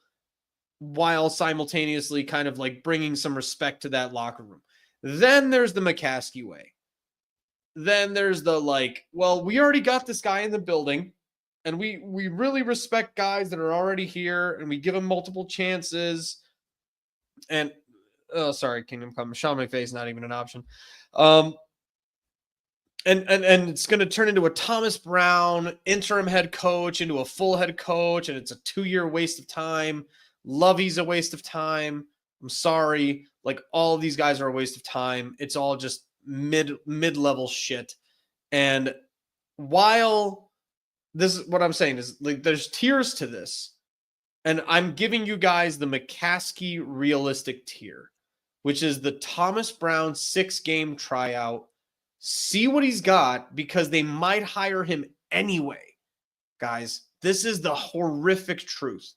while simultaneously kind of bringing some respect to that locker room. Then there's the McCaskey way. Then there's the well, we already got this guy in the building and we really respect guys that are already here and we give them multiple chances. And oh, sorry, Kingdom Come. Sean McVay is not even an option. And it's going to turn into a Thomas Brown interim head coach into a full head coach, and it's a 2-year waste of time. Lovey's a waste of time. I'm sorry. All of these guys are a waste of time. It's all just mid-level shit. And while this is what I'm saying is there's tiers to this, and I'm giving you guys the McCaskey realistic tier, which is the Thomas Brown 6-game tryout. See what he's got, because they might hire him anyway. Guys, this is the horrific truth,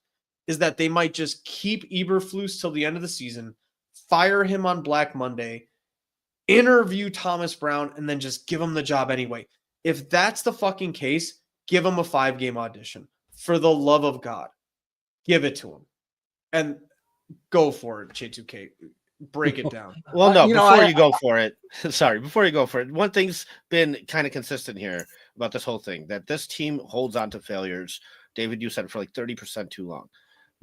is that they might just keep Eberflus till the end of the season, fire him on Black Monday, interview Thomas Brown, and then just give him the job anyway. If that's the fucking case, give him a 5-game audition. For the love of God, give it to him. And go for it, J2K. Break it down. Well, no, before you go for it, one thing's been kind of consistent here about this whole thing, that this team holds on to failures. David, you said, for like 30% too long.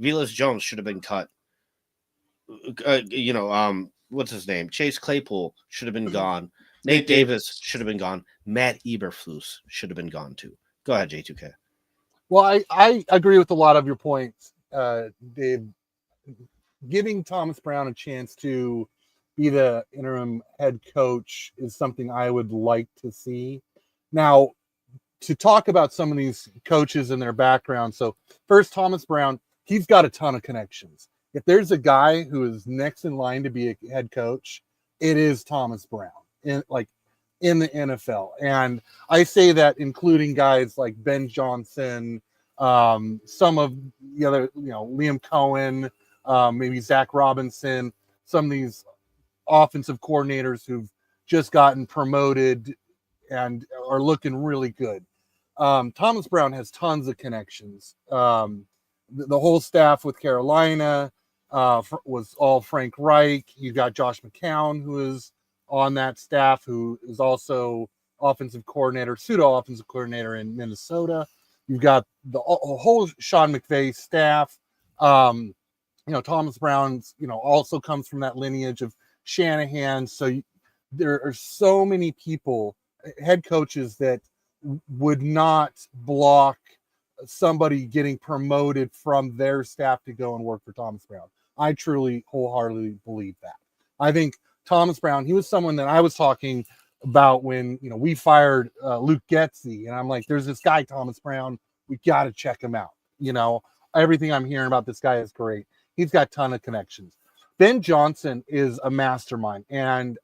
Velus Jones should have been cut. What's his name? Chase Claypool should have been gone. Nate Davis should have been gone. Matt Eberflus should have been gone too. Go ahead, J2K. Well, I agree with a lot of your points, Dave. Giving Thomas Brown a chance to be the interim head coach is something I would like to see. Now, to talk about some of these coaches and their background. So first, Thomas Brown, he's got a ton of connections. If there's a guy who is next in line to be a head coach, it is Thomas Brown in the NFL. And I say that including guys like Ben Johnson, some of the other, Liam Cohen, maybe Zach Robinson, some of these offensive coordinators who've just gotten promoted and are looking really good. Thomas Brown has tons of connections. The whole staff with Carolina was all Frank Reich. You've got Josh McCown, who is on that staff, who is also pseudo-offensive coordinator in Minnesota. You've got the whole Sean McVay staff. Thomas Brown's, also comes from that lineage of Shanahan. So there are so many people, head coaches, that would not block somebody getting promoted from their staff to go and work for Thomas Brown. I truly, wholeheartedly believe that. I think Thomas Brown, he was someone that I was talking about when, we fired Luke Getsy. And I'm like, there's this guy, Thomas Brown. We got to check him out. Everything I'm hearing about this guy is great. He's got a ton of connections. Ben Johnson is a mastermind, and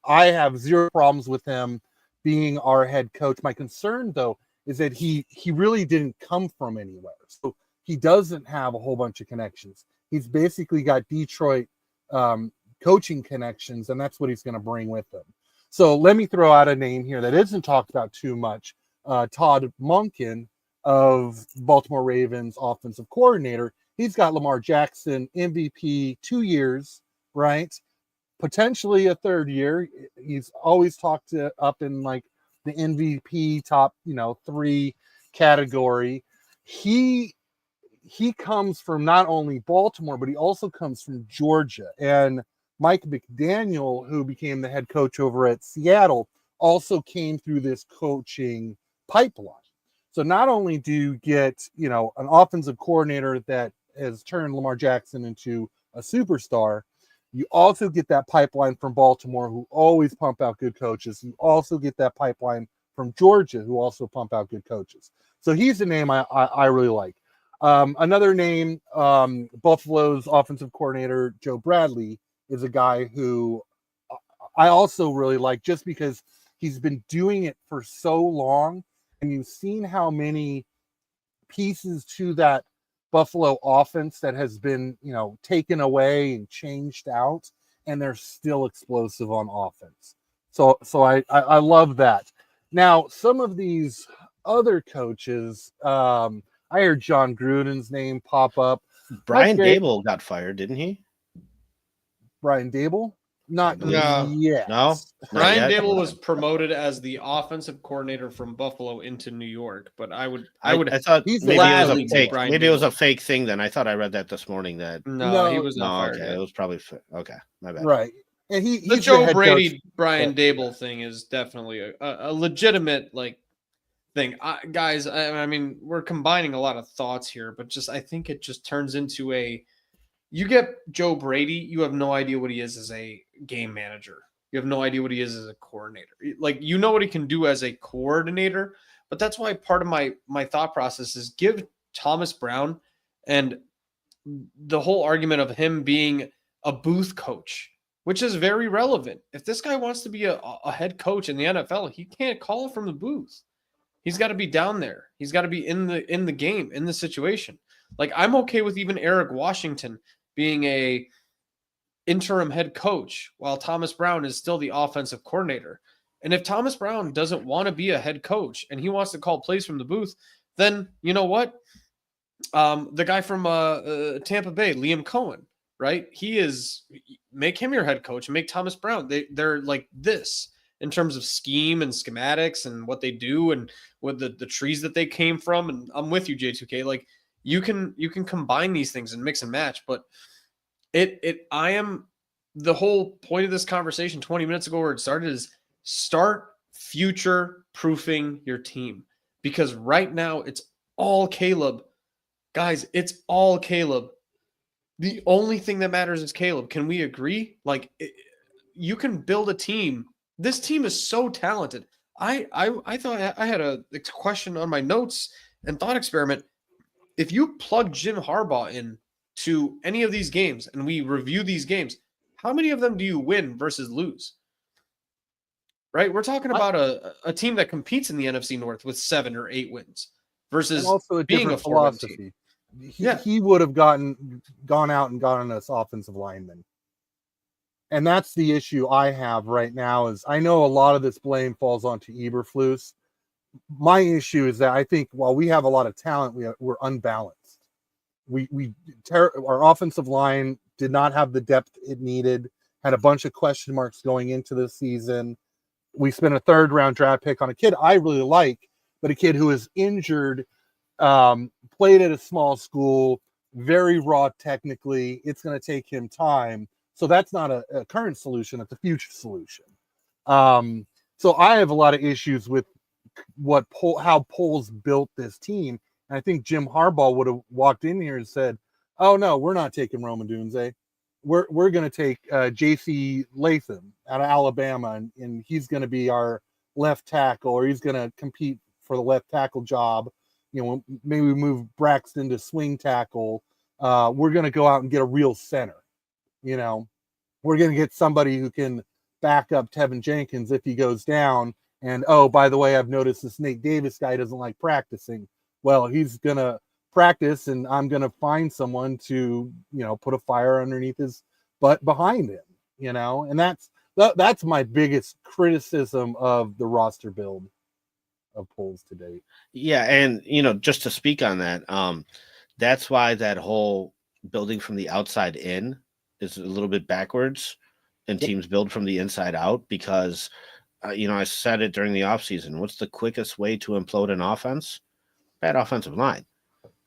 I have zero problems with him being our head coach. My concern, though, is that he really didn't come from anywhere. So he doesn't have a whole bunch of connections. He's basically got Detroit coaching connections, and that's what he's going to bring with him. So let me throw out a name here that isn't talked about too much. Todd Monken of Baltimore Ravens offensive coordinator. He's got Lamar Jackson MVP 2 years, right? Potentially a third year. He's always talked up in like the MVP top, 3 category. He comes from not only Baltimore, but he also comes from Georgia. And Mike McDaniel, who became the head coach over at Seattle, also came through this coaching pipeline. So not only do you get, an offensive coordinator that has turned Lamar Jackson into a superstar, you also get that pipeline from Baltimore, who always pump out good coaches. You also get that pipeline from Georgia, who also pump out good coaches. So he's a name I really like. Another name, Buffalo's offensive coordinator, Joe Bradley, is a guy who I also really like, just because he's been doing it for so long, and you've seen how many pieces to that Buffalo offense that has been, taken away and changed out, and they're still explosive on offense. So I love that. Now, some of these other coaches, I heard John Gruden's name pop up. Brian Dable got fired, didn't he? Brian Dable? Not yet. No. Brian Dable was promoted as the offensive coordinator from Buffalo into New York, but I thought maybe it was a fake. Maybe it was a fake thing. Then I thought I read that this morning. That no, he was not fired. Okay, it was probably okay. My bad. Right, and the Joe Brady Brian Dable thing is definitely a legitimate thing, guys. I mean, we're combining a lot of thoughts here, but I think it just turns into you get Joe Brady, you have no idea what he is as a game manager. You have no idea what he is as a coordinator. What he can do as a coordinator, but that's why part of my thought process is give Thomas Brown, and the whole argument of him being a booth coach which is very relevant. If this guy wants to be a head coach in the NFL, he can't call from the booth. He's got to be down there. He's got to be in the game, in the situation. Like, I'm okay with even Eric Washington being a interim head coach while Thomas Brown is still the offensive coordinator. And if Thomas Brown doesn't want to be a head coach and he wants to call plays from the booth, then you know what? The guy from Tampa Bay, Liam Cohen, right? Make him your head coach and make Thomas Brown. They're like this in terms of scheme and schematics and what they do and what the trees that they came from. And I'm with you, J2K. Like, you can combine these things and mix and match, but the whole point of this conversation 20 minutes ago where it started is start future proofing your team, because right now it's all Caleb. Guys, it's all Caleb. The only thing that matters is Caleb. Can we agree? Like, you can build a team. This team is so talented. I thought I had a question on my notes and thought experiment. If you plug Jim Harbaugh in to any of these games and we review these games, how many of them do you win versus lose? Right? We're talking about a team that competes in the NFC North with 7 or 8 wins versus also a being different a 4-win team. philosophy. He would have gone out and gotten us offensive linemen. And that's the issue I have right now is I know a lot of this blame falls onto Eberflus. My issue is that I think while we have a lot of talent, we're unbalanced. Our offensive line did not have the depth it needed, had a bunch of question marks going into the season. We spent a 3rd-round draft pick on a kid I really like, but a kid who is injured, played at a small school, very raw technically. It's going to take him time. So that's not a current solution. It's a future solution. So I have a lot of issues with how Poles built this team. And I think Jim Harbaugh would have walked in here and said, oh, no, we're not taking Roma Dunze. We're going to take J.C. Latham out of Alabama, and he's going to be our left tackle, or he's going to compete for the left tackle job. You know, maybe we move Braxton to swing tackle. We're going to go out and get a real center. You know, we're going to get somebody who can back up Tevin Jenkins if he goes down. And, oh, by the way, I've noticed this Nate Davis guy doesn't like practicing. Well, he's going to practice, and I'm going to find someone to, put a fire underneath his butt behind him, and that's my biggest criticism of the roster build of Poles to date. Yeah. And, just to speak on that, that's why that whole building from the outside in is a little bit backwards and teams build from the inside out because, I said it during the offseason. What's the quickest way to implode an offense? Bad offensive line.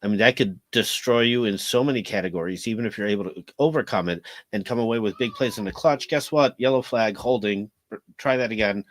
I mean, that could destroy you in so many categories, even if you're able to overcome it and come away with big plays in the clutch. Guess what? Yellow flag, holding, try that again.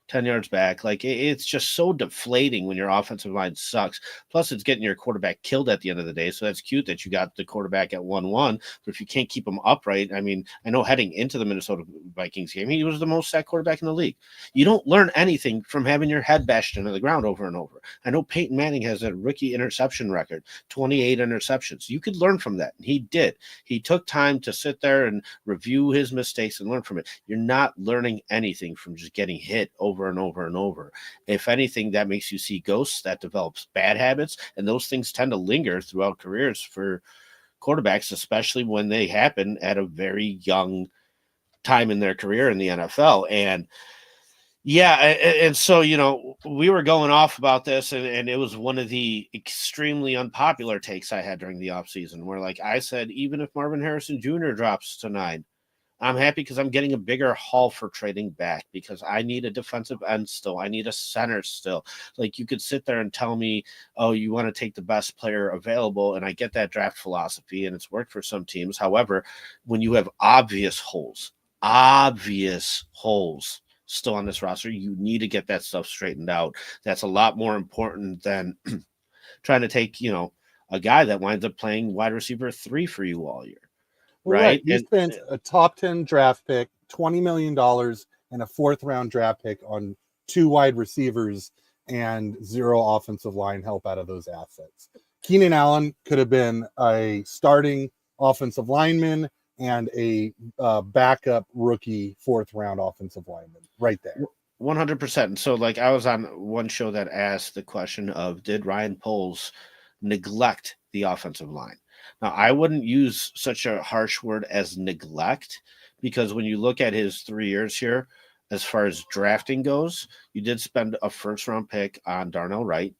10 yards back. Like, it's just so deflating when your offensive line sucks. Plus, it's getting your quarterback killed at the end of the day. So that's cute that you got the quarterback at 1-1. But if you can't keep him upright, I mean, I know heading into the Minnesota Vikings game, he was the most sacked quarterback in the league. You don't learn anything from having your head bashed into the ground over and over. I know Peyton Manning has a rookie interception record, 28 interceptions. You could learn from that. And he did. He took time to sit there and review his mistakes and learn from it. You're not learning anything from just getting hit over and over and over. If anything, that makes you see ghosts, that develops bad habits, and those things tend to linger throughout careers for quarterbacks, especially when they happen at a very young time in their career in the NFL. And so, we were going off about this, and it was one of the extremely unpopular takes I had during the offseason where, like I said, even if Marvin Harrison Jr. drops to 9, I'm happy because I'm getting a bigger haul for trading back because I need a defensive end still. I need a center still. Like, you could sit there and tell me, oh, you want to take the best player available. And I get that draft philosophy and it's worked for some teams. However, when you have obvious holes still on this roster, you need to get that stuff straightened out. That's a lot more important than trying to take, a guy that winds up playing wide receiver 3 for you all year. Right. You spent a top 10 draft pick, $20 million, and a 4th-round draft pick on 2 wide receivers and 0 offensive line help out of those assets. Keenan Allen could have been a starting offensive lineman and a backup rookie 4th-round offensive lineman right there. 100%. So, like, I was on one show that asked the question of, did Ryan Poles neglect the offensive line? Now, I wouldn't use such a harsh word as neglect, because when you look at his 3 years here, as far as drafting goes, you did spend a 1st-round pick on Darnell Wright,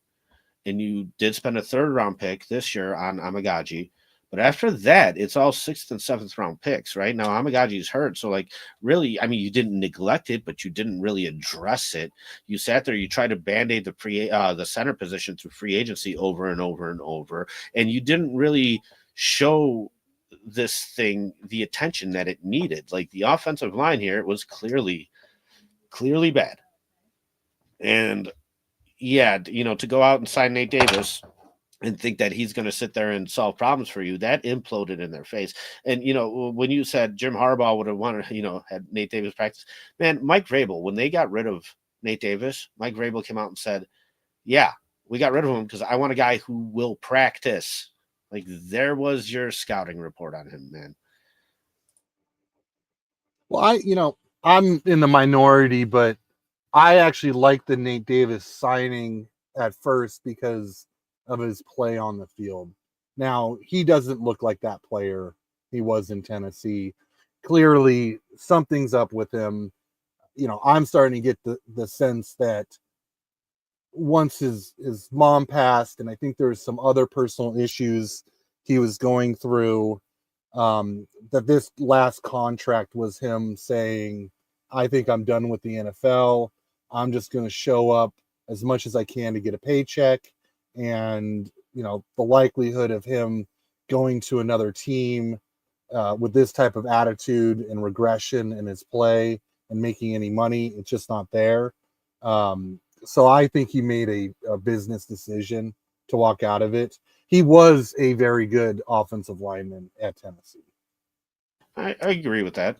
and you did spend a 3rd-round pick this year on Amagaji. But after that, it's all 6th and 7th-round picks, right? Now, Amagaji's hurt. So, like, really, I mean, you didn't neglect it, but you didn't really address it. You sat there, you tried to band-aid the center position through free agency over and over and over, and you didn't really show this thing the attention that it needed. Like, the offensive line here was clearly bad. And, yeah, to go out and sign Nate Davis and think that he's going to sit there and solve problems for you, that imploded in their face. And, when you said Jim Harbaugh would have wanted, had Nate Davis practice, man, Mike Vrabel, when they got rid of Nate Davis, Mike Vrabel came out and said, yeah, we got rid of him because I want a guy who will practice. Like, there was your scouting report on him, man. Well, I'm in the minority, but I actually like the Nate Davis signing at first because of his play on the field. Now, he doesn't look like that player he was in Tennessee. Clearly, something's up with him. I'm starting to get the sense that once his mom passed, and I think there was some other personal issues he was going through, that this last contract was him saying, I think I'm done with the NFL. I'm just going to show up as much as I can to get a paycheck. And, the likelihood of him going to another team with this type of attitude and regression in his play and making any money, it's just not there. So I think he made a business decision to walk out of it. He was a very good offensive lineman at Tennessee. I agree with that.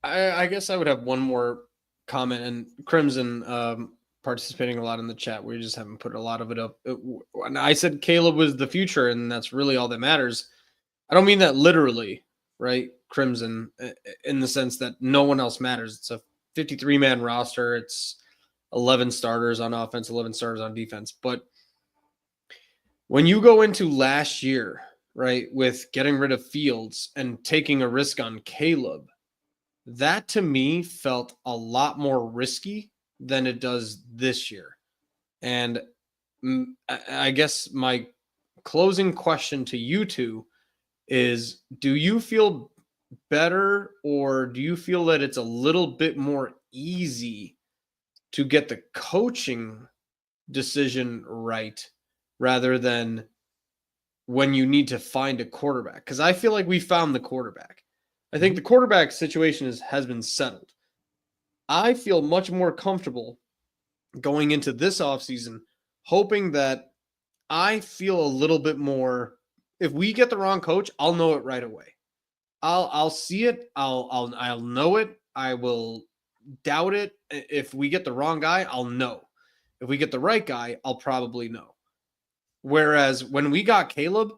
I guess I would have one more comment, and Crimson participating a lot in the chat. We just haven't put a lot of it up. And I said Caleb was the future, and that's really all that matters. I don't mean that literally, right, Crimson, in the sense that no one else matters. It's a 53-man roster. It's 11 starters on offense, 11 starters on defense. But when you go into last year, right, with getting rid of Fields and taking a risk on Caleb, that to me felt a lot more risky than it does this year. And I guess my closing question to you two is, do you feel better, or do you feel that it's a little bit more easy to get the coaching decision right rather than when you need to find a quarterback? Because I feel like we found the quarterback. I think the quarterback situation has been settled. I feel much more comfortable going into this offseason, hoping that I feel a little bit more. If we get the wrong coach, I'll know it right away. I'll see it. I'll know it. I will doubt it. If we get the wrong guy, I'll know. If we get the right guy, I'll probably know. Whereas when we got Caleb,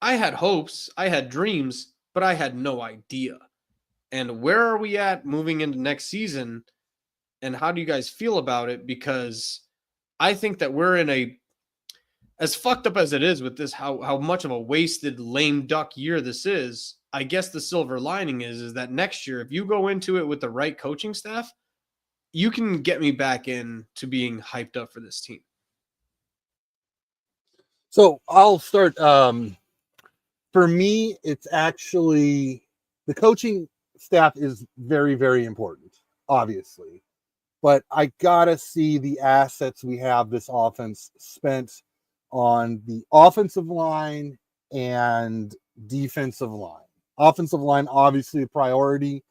I had hopes, I had dreams, but I had no idea. And where are we at moving into next season? And how do you guys feel about it? Because I think that we're in as fucked up as it is with this, how much of a wasted lame duck year this is. I guess the silver lining is that next year, if you go into it with the right coaching staff, you can get me back in to being hyped up for this team. So I'll start. For me, it's actually the coaching staff is very, very important, obviously. But I gotta see the assets we have this offense spent on the offensive line and defensive line. Offensive line, obviously a priority.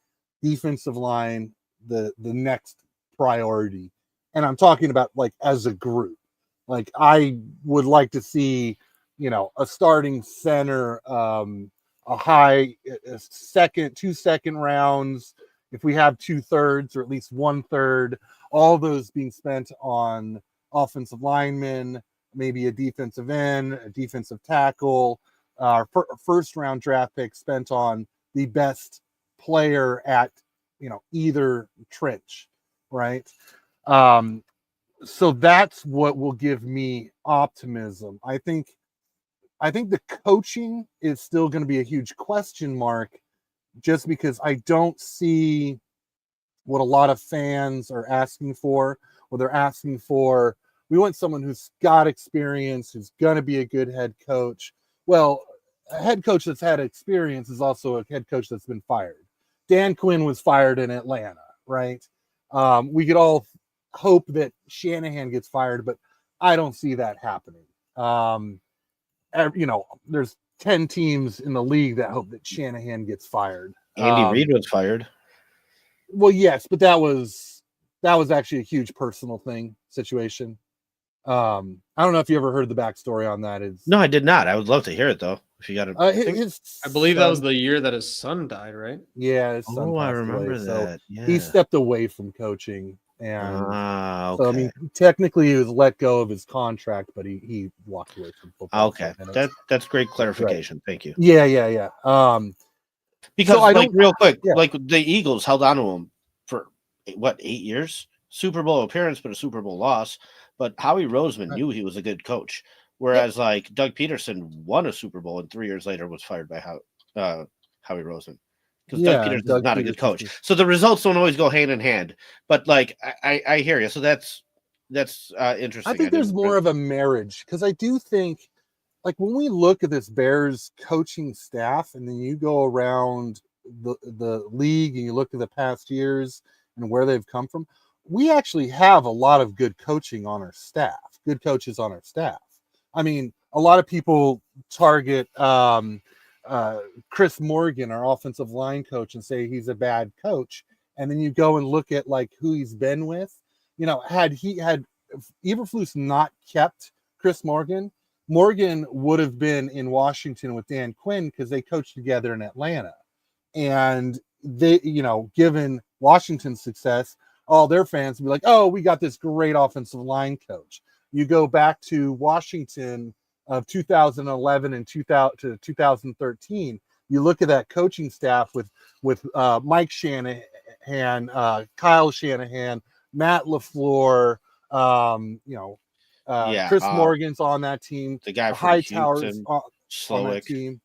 Defensive line, the next priority. And I'm talking about like as a group. Like I would like to see, a starting center, a high two second rounds. If we have 2/3 or at least 1/3, all those being spent on offensive linemen, maybe a defensive end, a defensive tackle, our first round draft pick spent on the best player at, either trench, right? So that's what will give me optimism. I think the coaching is still going to be a huge question mark, just because I don't see what a lot of fans are asking for. Well, they're asking for, we want someone who's got experience, who's going to be a good head coach. Well, a head coach that's had experience is also a head coach that's been fired. Dan Quinn was fired in Atlanta, right? We could all hope that Shanahan gets fired, but I don't see that happening. There's 10 teams in the league that hope that Shanahan gets fired. Andy Reid was fired. Well, yes, but that was actually a huge personal situation. I don't know if you ever heard the backstory on that. No, I did not. I would love to hear it though. If you got to, I believe that was the year that his son died, right? Yeah, his son I passed remember away, that. So he stepped away from coaching, and okay. so I mean, technically he was let go of his contract, but he walked away from football. Okay, that's great clarification. Right. Thank you. Yeah. Because so real quick, yeah. like the Eagles held on to him for 8 years? Super Bowl appearance, but a Super Bowl loss. But Howie Roseman knew he was a good coach, whereas like Doug Peterson won a Super Bowl and 3 years later was fired by Howie Roseman, because Doug Peterson is not a good coach. So the results don't always go hand in hand. But like I hear you. So that's interesting. I think there's more of a marriage, because I do think, like, when we look at this Bears coaching staff, and then you go around the league and you look at the past years and where they've come from, we actually have a lot of good coaching on our staff, good coaches on our staff. I mean, a lot of people target Chris Morgan, our offensive line coach, and say he's a bad coach. And then you go and look at like who he's been with. Had Eberflus not kept Chris Morgan would have been in Washington with Dan Quinn, because they coached together in Atlanta. And they, given Washington's success, all their fans would be like, oh, we got this great offensive line coach. You go back to Washington of 2011 and 2013, you look at that coaching staff with Mike Shanahan, Kyle Shanahan, Matt LaFleur, Chris Morgan's on that team. The guy from Hightowers on that team.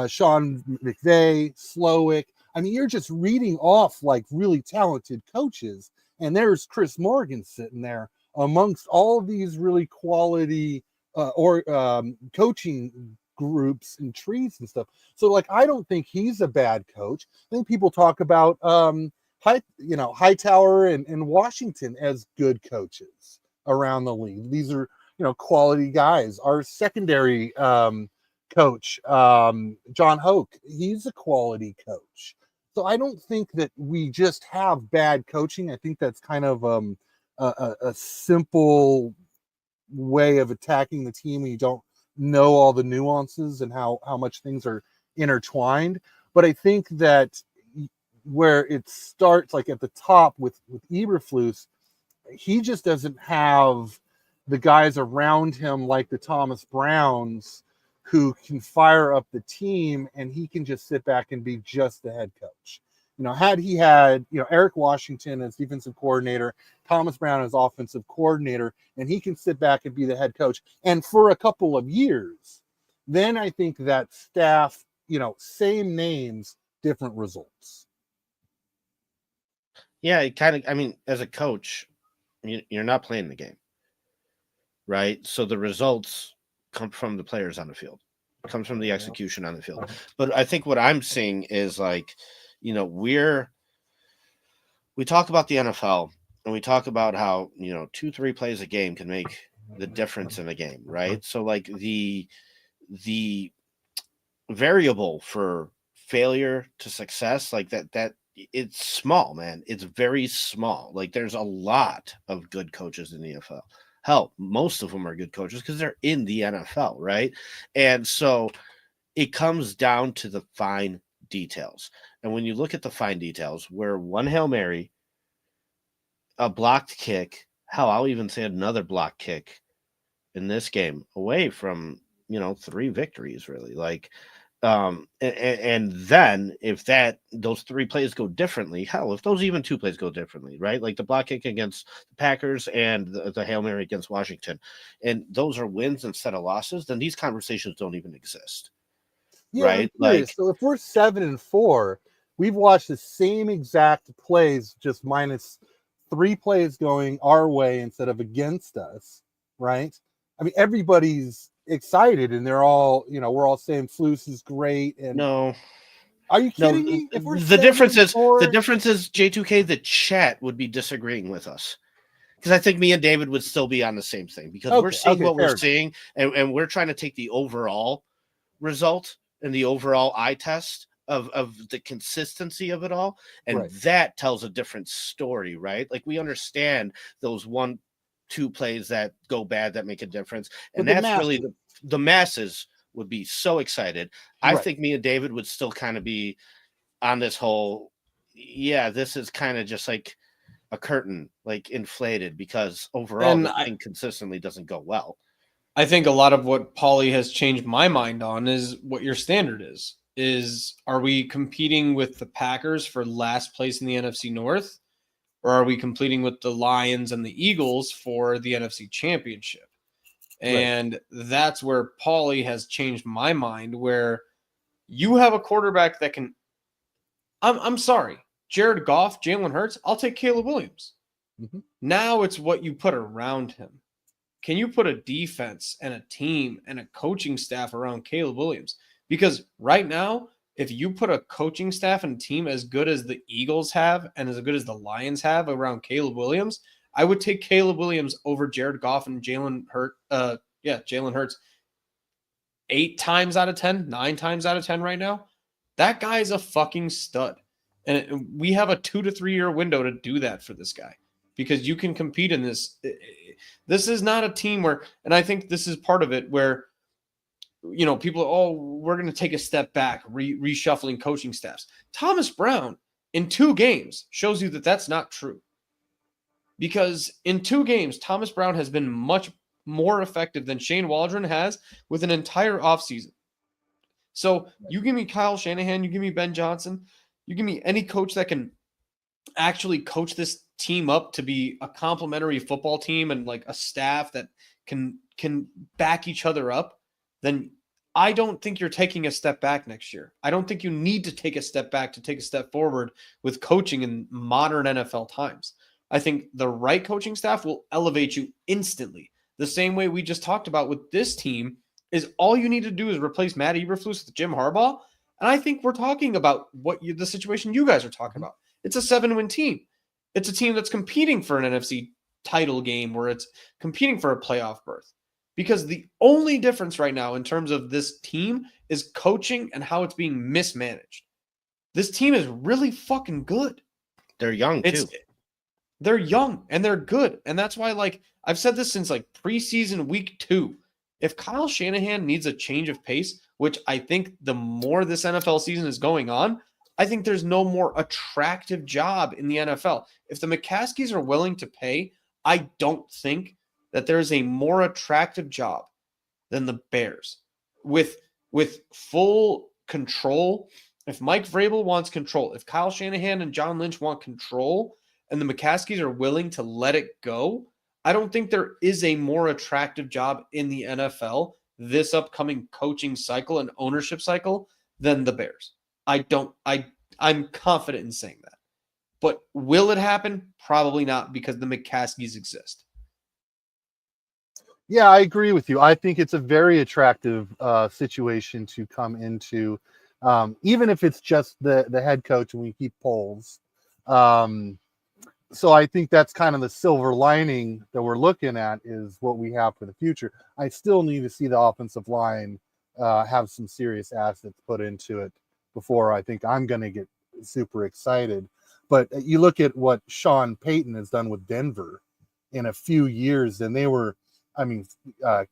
Sean McVay, Slowick. I mean, you're just reading off like really talented coaches, and there's Chris Morgan sitting there amongst all of these really quality coaching groups and trees and stuff. So, like, I don't think he's a bad coach. I think people talk about Hightower and Washington as good coaches around the league. These are quality guys. Our secondary coach, John Hoke, he's a quality coach. So I don't think that we just have bad coaching. I think that's kind of a simple way of attacking the team when you don't know all the nuances and how much things are intertwined. But I think that where it starts, like at the top with Eberflus, he just doesn't have the guys around him like the Thomas Browns who can fire up the team, and he can just sit back and be just the head coach. Had he had, Eric Washington as defensive coordinator, Thomas Brown as offensive coordinator, and he can sit back and be the head coach, and for a couple of years, then I think that staff, same names, different results. Yeah, as a coach, you're not playing the game, right? So the results come from the players on the field. It comes from the execution on the field. But I think what I'm seeing is like, we talk about the NFL, and we talk about how, 2-3 plays a game can make the difference in a game, right? So like the variable for failure to success, like that it's small, man. It's very small. Like there's a lot of good coaches in the NFL. Hell, most of them are good coaches because they're in the NFL, right? And so it comes down to the fine details. And when you look at the fine details, where one Hail Mary, a blocked kick, hell, I'll even say another blocked kick in this game away from, 3 victories, really. Like, And then if those 3 plays go differently, hell, if those even 2 plays go differently, right? Like the block kick against the Packers and the Hail Mary against Washington, and those are wins instead of losses, then these conversations don't even exist. Yeah, Right? I'm curious. So if we're 7-4, we've watched the same exact plays, just minus 3 plays going our way instead of against us, right? I mean, everybody's excited, and they're all, we're all saying Flus is great. And No, are you no. kidding me? If we're The difference is 7-4, J2K. The chat would be disagreeing with us. Because I think me and David would still be on the same thing because we're seeing what we're seeing, and we're trying to take the overall result and the overall eye test of the consistency of it all, and that tells a different story, right? Like we understand those 1-2 plays that go bad that make a difference, and that's really the masses would be so excited. I think me and David would still kind of be on this whole, this is kind of just like a curtain, like inflated, because overall the thing consistently doesn't go well. I think a lot of what Paulie has changed my mind on is what your standard is are we competing with the Packers for last place in the NFC North, or are we competing with the Lions and the Eagles for the NFC Championship? And that's where Paulie has changed my mind, where you have a quarterback that can, I'm sorry, Jared Goff, Jalen Hurts, I'll take Caleb Williams. Mm-hmm. Now it's what you put around him. Can you put a defense and a team and a coaching staff around Caleb Williams? Because right now, if you put a coaching staff and a team as good as the Eagles have and as good as the Lions have around Caleb Williams, I would take Caleb Williams over Jared Goff and Jalen Hurts 8 times out of 10, 9 times out of 10 right now. That guy's a fucking stud. And we have a 2 to 3 year window to do that for this guy, because you can compete in this. This is not a team where, and I think this is part of it where, people, we're going to take a step back, reshuffling coaching staffs. Thomas Brown in 2 games shows you that that's not true. Because in 2 games, Thomas Brown has been much more effective than Shane Waldron has with an entire offseason. So you give me Kyle Shanahan, you give me Ben Johnson, you give me any coach that can actually coach this team up to be a complementary football team and like a staff that can back each other up, then I don't think you're taking a step back next year. I don't think you need to take a step back to take a step forward with coaching in modern NFL times. I think the right coaching staff will elevate you instantly. The same way we just talked about with this team is all you need to do is replace Matt Eberflus with Jim Harbaugh. And I think we're talking about the situation you guys are talking about. It's a 7-win team. It's a team that's competing for an NFC title game, where it's competing for a playoff berth. Because the only difference right now in terms of this team is coaching and how it's being mismanaged. This team is really fucking good. They're young too. They're young and they're good. And that's why, like, I've said this since like preseason week 2. If Kyle Shanahan needs a change of pace, which I think the more this NFL season is going on, I think there's no more attractive job in the NFL. If the McCaskies are willing to pay, I don't think that there's a more attractive job than the Bears. With full control, if Mike Vrabel wants control, if Kyle Shanahan and John Lynch want control, and the McCaskies are willing to let it go, I don't think there is a more attractive job in the NFL this upcoming coaching cycle and ownership cycle than the Bears. I'm confident in saying that. But will it happen? Probably not, because the McCaskies exist. Yeah, I agree with you. I think it's a very attractive situation to come into, even if it's just the head coach and we keep polls. So I think that's kind of the silver lining that we're looking at, is what we have for the future. I still need to see the offensive line have some serious assets put into it before I think I'm going to get super excited. But you look at what Sean Payton has done with Denver in a few years, and they were,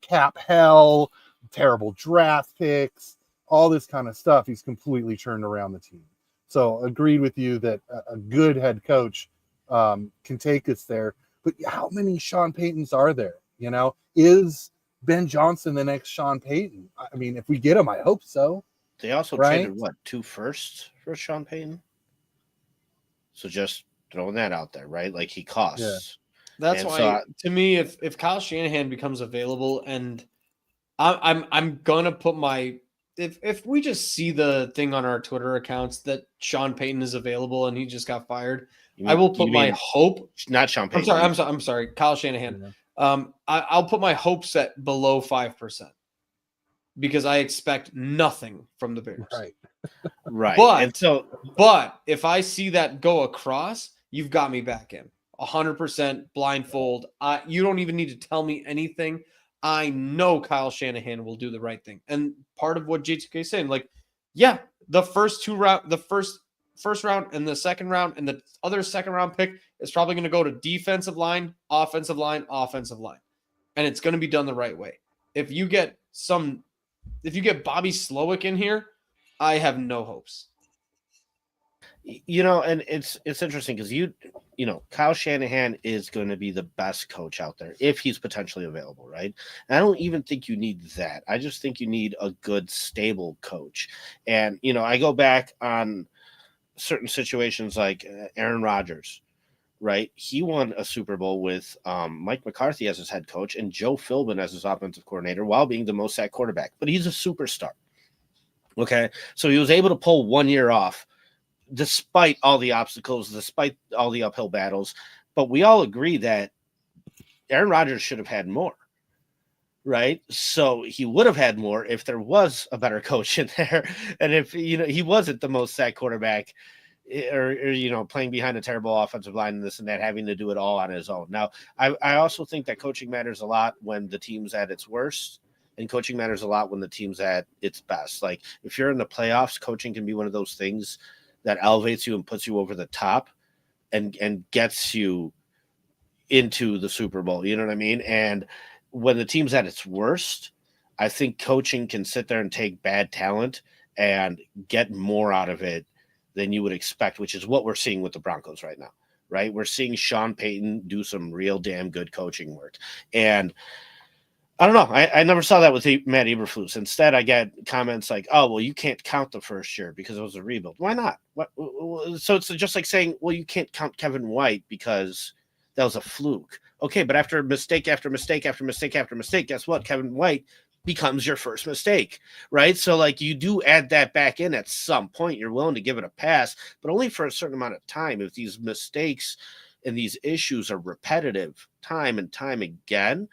cap hell, terrible draft picks, all this kind of stuff. He's completely turned around the team. So agreed with you that a good head coach can take us there. But how many Sean Paytons are there? Is Ben Johnson the next Sean Payton? I mean, if we get him, I hope so. They also Right? traded what, 2 firsts for Sean Payton? So just throwing that out there, right? Like he costs. That's And so why, to me, if Kyle Shanahan becomes available, and I'm gonna put my if we just see the thing on our Twitter accounts that Sean Payton is available and he just got fired, I will put my hope. not Sean Payton. I'm sorry, Kyle Shanahan. Yeah. I'll put my hopes at below 5% because I expect nothing from the Bears. Right. Right. But And so, but if I see that go across, you've got me back in 100% blindfold. You don't even need to tell me anything. I know Kyle Shanahan will do the right thing. And part of what J2K is saying, like, yeah, the first first round and the second round and the other second round pick is probably going to go to defensive line, offensive line, offensive line. And it's going to be done the right way. If you get Bobby Slowick in here, I have no hopes. and it's interesting because Kyle Shanahan is going to be the best coach out there if he's potentially available, right? And I don't even think you need that. I just think you need a good, stable coach. And I go back on certain situations like Aaron Rodgers, right? He won a Super Bowl with Mike McCarthy as his head coach and Joe Philbin as his offensive coordinator while being the most sacked quarterback. But he's a superstar. Okay, so he was able to pull 1 year off despite all the obstacles, despite all the uphill battles. But we all agree that Aaron Rodgers should have had more, right? So he would have had more if there was a better coach in there. And if, he wasn't the most sacked quarterback or playing behind a terrible offensive line and this and that, having to do it all on his own. Now, I also think that coaching matters a lot when the team's at its worst. And coaching matters a lot when the team's at its best. Like if you're in the playoffs, coaching can be one of those things that elevates you and puts you over the top and gets you into the Super Bowl. You know what I mean? And when the team's at its worst, I think coaching can sit there and take bad talent and get more out of it than you would expect, which is what we're seeing with the Broncos right now, right? We're seeing Sean Payton do some real damn good coaching work. And I don't know. I never saw that with Matt Eberflus. Instead, I get comments like, "Oh, well, you can't count the first year because it was a rebuild." Why not? So it's just like saying, "Well, you can't count Kevin White because that was a fluke." Okay, but after mistake after mistake after mistake after mistake, guess what? Kevin White becomes your first mistake, right? So like you do add that back in at some point. You're willing to give it a pass, but only for a certain amount of time. If these mistakes and these issues are repetitive time and time again,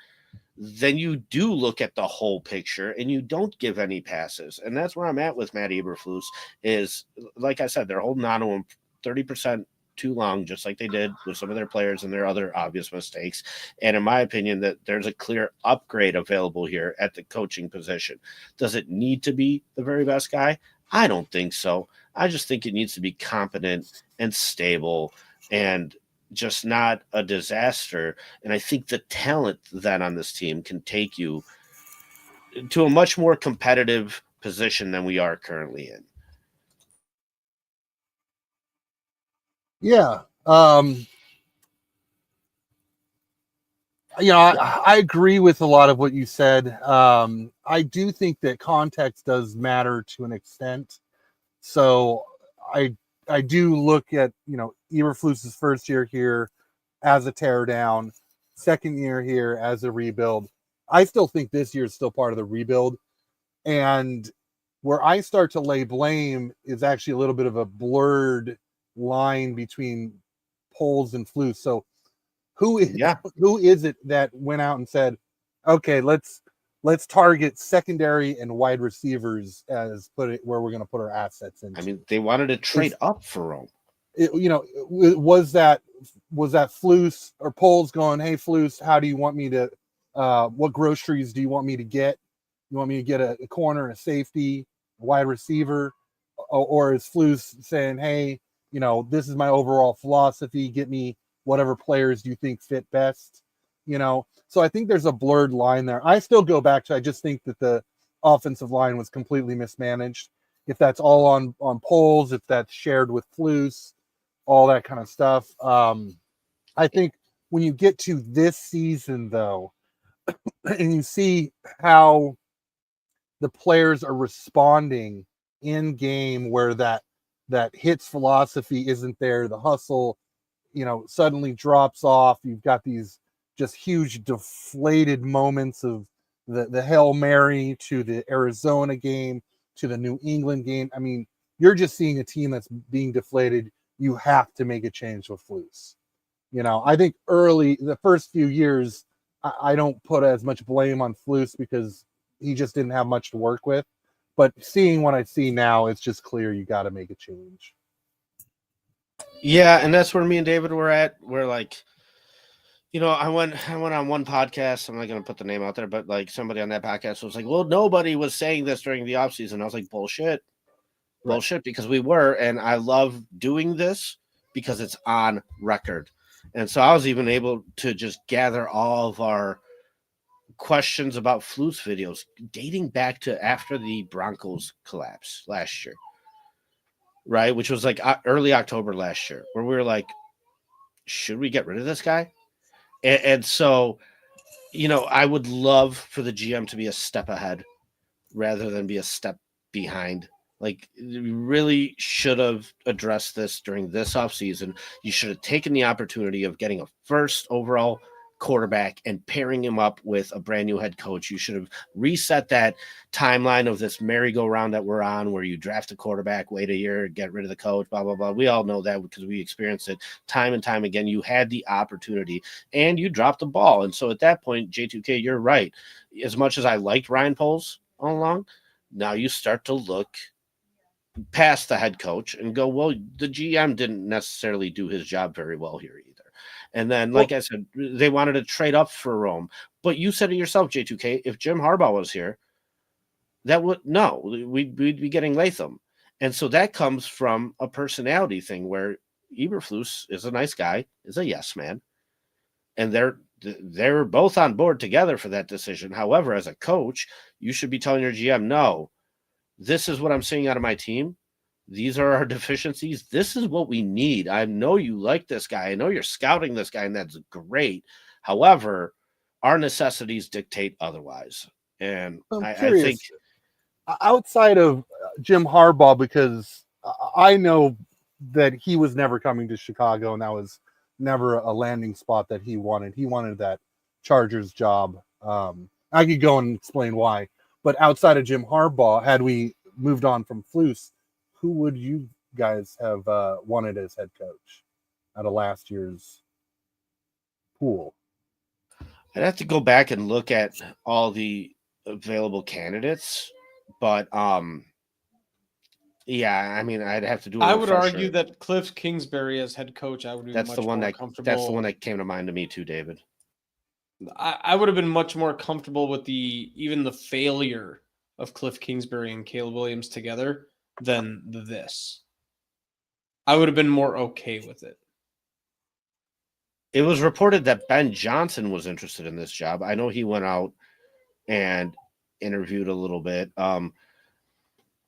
then you do look at the whole picture and you don't give any passes. And that's where I'm at with Matt Eberflus is, like I said, they're holding on to him 30% too long, just like they did with some of their players and their other obvious mistakes. And in my opinion, that there's a clear upgrade available here at the coaching position. Does it need to be the very best guy? I don't think so. I just think it needs to be competent and stable and just not a disaster. And I think the talent then on this team can take you to a much more competitive position than we are currently in. Yeah. I agree with a lot of what you said. I do think that context does matter to an extent. So I do look at, Eberflus's first year here as a tear down, second year here as a rebuild. I still think this year is still part of the rebuild. And where I start to lay blame is actually a little bit of a blurred line between Poles and Flus. So who is it that went out and said, okay, let's target secondary and wide receivers as where we're going to put our assets in. I mean, they wanted to trade up for him. Was that Flus or Poles going, hey, Flus, how do you want me to, what groceries do you want me to get? You want me to get a corner, a safety, a wide receiver? Or is Flus saying, hey, this is my overall philosophy. Get me whatever players you think fit best. So I think there's a blurred line there. I still go back to, I just think that the offensive line was completely mismanaged. If that's all on Poles, if that's shared with Flus, all that kind of stuff. I think when you get to this season, though, and you see how the players are responding in game where that hits philosophy isn't there. The hustle, suddenly drops off. You've got these just huge deflated moments of the Hail Mary to the Arizona game to the New England game. I mean, you're just seeing a team that's being deflated. You have to make a change with Flus. I think the first few years, I don't put as much blame on Flus because he just didn't have much to work with. But seeing what I see now, it's just clear you got to make a change. Yeah, and that's where me and David were at. We're like, I went on one podcast. I'm not going to put the name out there, but like somebody on that podcast was like, well, nobody was saying this during the offseason. I was like, bullshit. Right. Bullshit, because we were. And I love doing this because it's on record. And so I was even able to just gather all of our questions about Flus videos dating back to after the Broncos collapse last year. Right, which was like early October last year, where we were like, should we get rid of this guy? And so, I would love for the GM to be a step ahead rather than be a step behind. Like, you really should have addressed this during this offseason. You should have taken the opportunity of getting a first overall quarterback and pairing him up with a brand new head coach. You should have reset that timeline of this merry-go-round that we're on, where you draft a quarterback, wait a year, get rid of the coach, blah, blah, blah. We all know that because we experienced it time and time again. You had the opportunity and you dropped the ball. And so at that point, J2K, you're right. As much as I liked Ryan Poles all along, now you start to look past the head coach and go, well, the GM didn't necessarily do his job very well here either. And then, like I said, they wanted to trade up for Rome. But you said it yourself, J2K, if Jim Harbaugh was here, we'd be getting Latham. And so that comes from a personality thing where Eberflus is a nice guy, is a yes man. And they're both on board together for that decision. However, as a coach, you should be telling your GM, no, this is what I'm seeing out of my team. These are our deficiencies. This is what we need. I know you like this guy. I know you're scouting this guy, and that's great. However, our necessities dictate otherwise. And I think outside of Jim Harbaugh, because I know that he was never coming to Chicago, and that was never a landing spot that he wanted. He wanted that Chargers job. I could go and explain why. But outside of Jim Harbaugh, had we moved on from Flus, who would you guys have wanted as head coach out of last year's pool? I'd have to go back and look at all the available candidates, but yeah, I mean, I'd have to do. I would argue that Cliff Kingsbury as head coach, I would be that's much the one more that comfortable. That's the one that came to mind to me too, David. I would have been much more comfortable with even the failure of Cliff Kingsbury and Caleb Williams together than this. I would have been more okay with it. It was reported that Ben Johnson was interested in this job. I know he went out and interviewed a little bit. I'm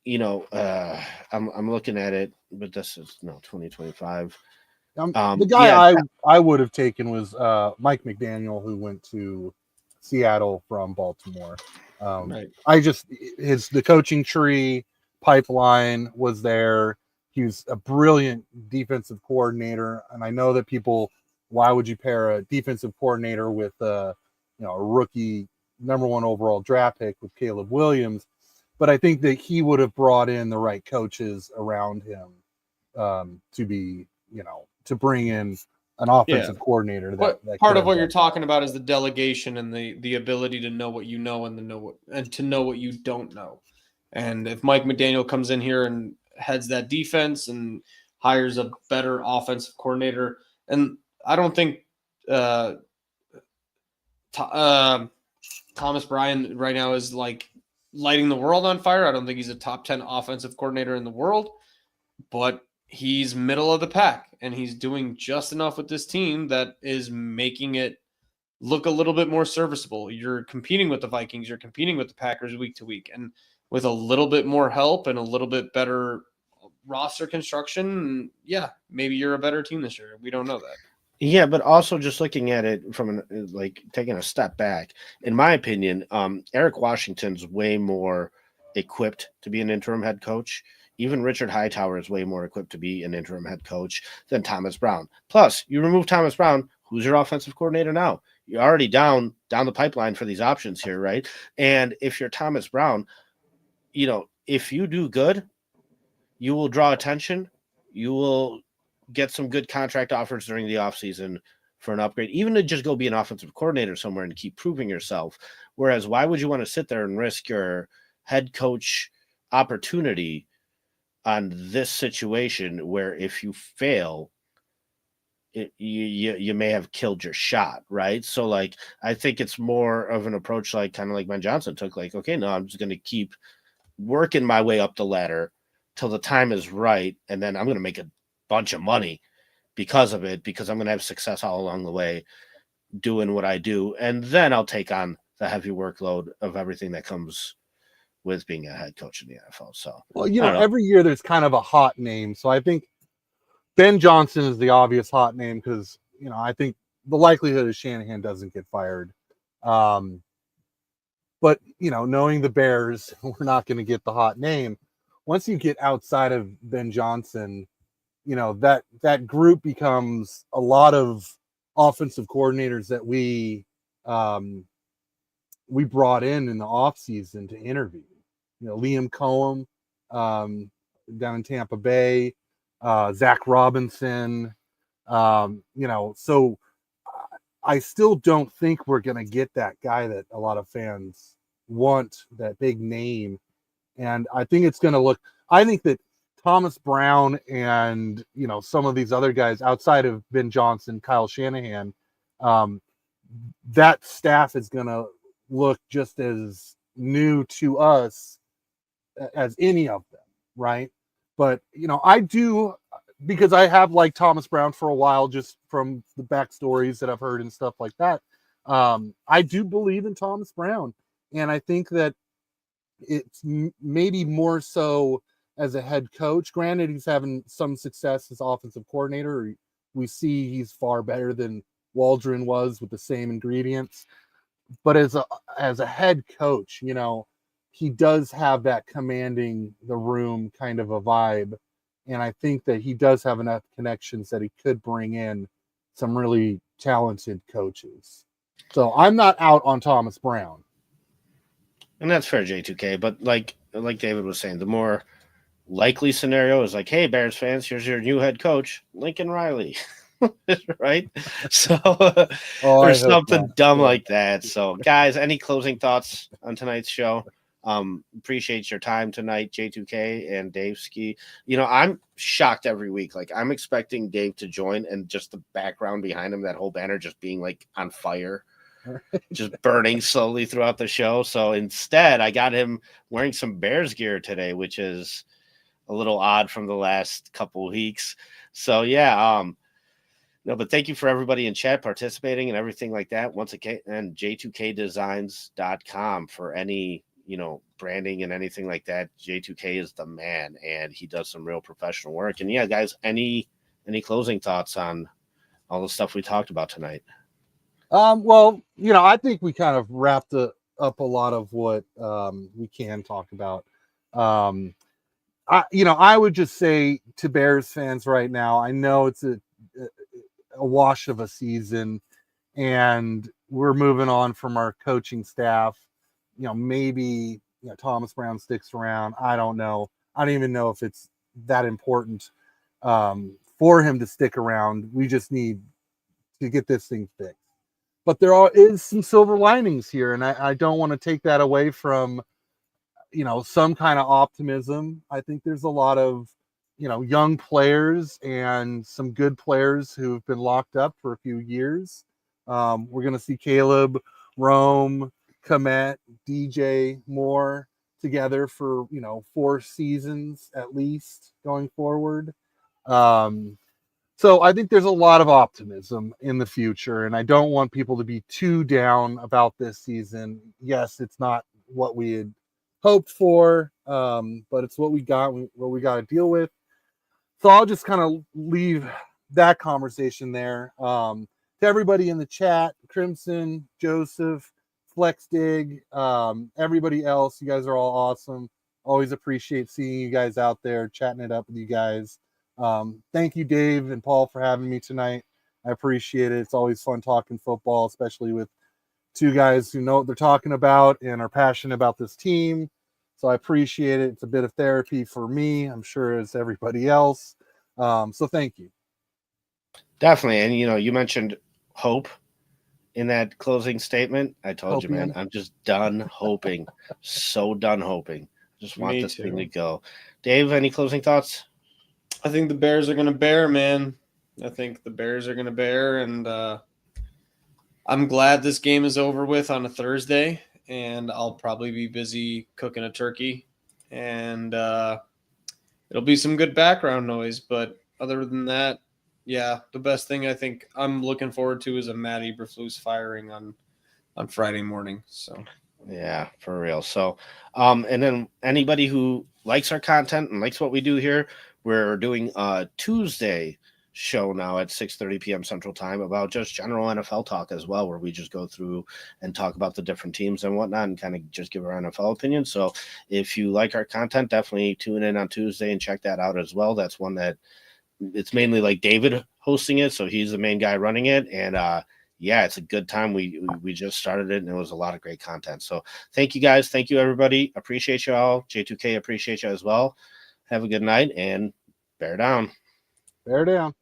looking at it, but this is 2025. The guy I would have taken was Mike McDaniel, who went to Seattle from Baltimore. Right. The coaching tree pipeline was there. He was a brilliant defensive coordinator, and I know that why would you pair a defensive coordinator with a rookie number 1 overall draft pick with Caleb Williams? But I think that he would have brought in the right coaches around him to be, to bring in an offensive coordinator. Part of what you're talking about is the delegation and the ability to know what you know and to know what you don't know. And if Mike McDaniel comes in here and heads that defense and hires a better offensive coordinator, and I don't think Thomas Bryan right now is like lighting the world on fire. I don't think he's a top 10 offensive coordinator in the world, but he's middle of the pack, and he's doing just enough with this team that is making it look a little bit more serviceable. You're competing with the Vikings, you're competing with the Packers week to week, and with a little bit more help and a little bit better roster construction, yeah, maybe you're a better team this year. We don't know that. Yeah, but also just looking at it from taking a step back, in my opinion, Eric Washington's way more equipped to be an interim head coach. Even Richard Hightower is way more equipped to be an interim head coach than Thomas Brown. Plus, you remove Thomas Brown, who's your offensive coordinator now? You're already down the pipeline for these options here, right? And if you're Thomas Brown, if you do good, you will draw attention. You will get some good contract offers during the offseason for an upgrade, even to just go be an offensive coordinator somewhere and keep proving yourself. Whereas why would you want to sit there and risk your head coach opportunity on this situation where if you fail, you may have killed your shot, right? So like I think it's more of an approach like kind of like Ben Johnson took, like, okay, no, I'm just going to keep working my way up the ladder till the time is right, and then I'm going to make a bunch of money because of it, because I'm going to have success all along the way doing what I do, and then I'll take on the heavy workload of everything that comes with being a head coach in the NFL. So, well, every year there's kind of a hot name. So I think Ben Johnson is the obvious hot name because, I think the likelihood is Shanahan doesn't get fired. But, knowing the Bears, we're not going to get the hot name. Once you get outside of Ben Johnson, that group becomes a lot of offensive coordinators that we brought in the offseason to interview. Liam Cohen down in Tampa Bay, Zach Robinson. So I still don't think we're going to get that guy that a lot of fans want, that big name. And I think it's going to I think that Thomas Brown and, some of these other guys outside of Ben Johnson, Kyle Shanahan, that staff is going to look just as new to us as any of them, right? But, I do, because I have liked Thomas Brown for a while, just from the backstories that I've heard and stuff like that. I do believe in Thomas Brown. And I think that it's maybe more so as a head coach. Granted, he's having some success as offensive coordinator. We see he's far better than Waldron was with the same ingredients. But as a head coach, he does have that commanding the room kind of a vibe. And I think that he does have enough connections that he could bring in some really talented coaches. So I'm not out on Thomas Brown. And that's fair, J2K. But like David was saying, the more likely scenario is like, hey, Bears fans, here's your new head coach, Lincoln Riley. Right? So or something dumb like that. So guys, any closing thoughts on tonight's show? Appreciate your time tonight, J2K and Dave Ski. I'm shocked every week. Like, I'm expecting Dave to join, and just the background behind him, that whole banner just being like on fire, just burning slowly throughout the show. So instead, I got him wearing some Bears gear today, which is a little odd from the last couple weeks. So yeah, no, but thank you for everybody in chat participating and everything like that. Once again, and j2kdesigns.com for any branding and anything like that. J2K is the man, and he does some real professional work. And yeah, guys, any closing thoughts on all the stuff we talked about tonight? Well, I think we kind of wrapped up a lot of what we can talk about. I would just say to Bears fans right now, I know it's a wash of a season, and we're moving on from our coaching staff. Maybe Thomas Brown sticks around. I don't know. I don't even know if it's that important for him to stick around. We just need to get this thing fixed. But there is some silver linings here, and I don't want to take that away from some kind of optimism. I think there's a lot of young players and some good players who've been locked up for a few years. We're going to see Caleb, Rome, Komet, DJ Moore together for 4 seasons at least going forward. So I think there's a lot of optimism in the future, and I don't want people to be too down about this season. Yes, it's not what we had hoped for, but it's what we got to deal with. So I'll just kind of leave that conversation there. To everybody in the chat, Crimson, Joseph, FlexDig, everybody else, you guys are all awesome. Always appreciate seeing you guys out there, chatting it up with you guys. Thank you, Dave and Paul, for having me tonight. I appreciate it. It's always fun talking football, especially with two guys who know what they're talking about and are passionate about this team. So I appreciate it. It's a bit of therapy for me, I'm sure, as everybody else. So thank you. Definitely. And, you mentioned hope in that closing statement. I told you, man, Hopium. I'm just done hoping. So done hoping. Just want Me this thing to too. go. Dave, any closing thoughts? I think the Bears are going to bear, man. I think the Bears are going to bear, and I'm glad this game is over with on a Thursday, and I'll probably be busy cooking a turkey, and it'll be some good background noise. But other than that, yeah, the best thing I think I'm looking forward to is a Matt Eberflus firing on Friday morning. So Yeah, for real. So, and then anybody who likes our content and likes what we do here, we're doing a Tuesday show now at 6:30 p.m. Central Time about just general NFL talk as well, where we just go through and talk about the different teams and whatnot and kind of just give our NFL opinion. So if you like our content, definitely tune in on Tuesday and check that out as well. That's one that it's mainly like David hosting it, so he's the main guy running it, and yeah, it's a good time. We just started it, and it was a lot of great content. So thank you guys, thank you everybody, appreciate you all. J2K appreciate you as well. Have a good night and bear down. Bear down.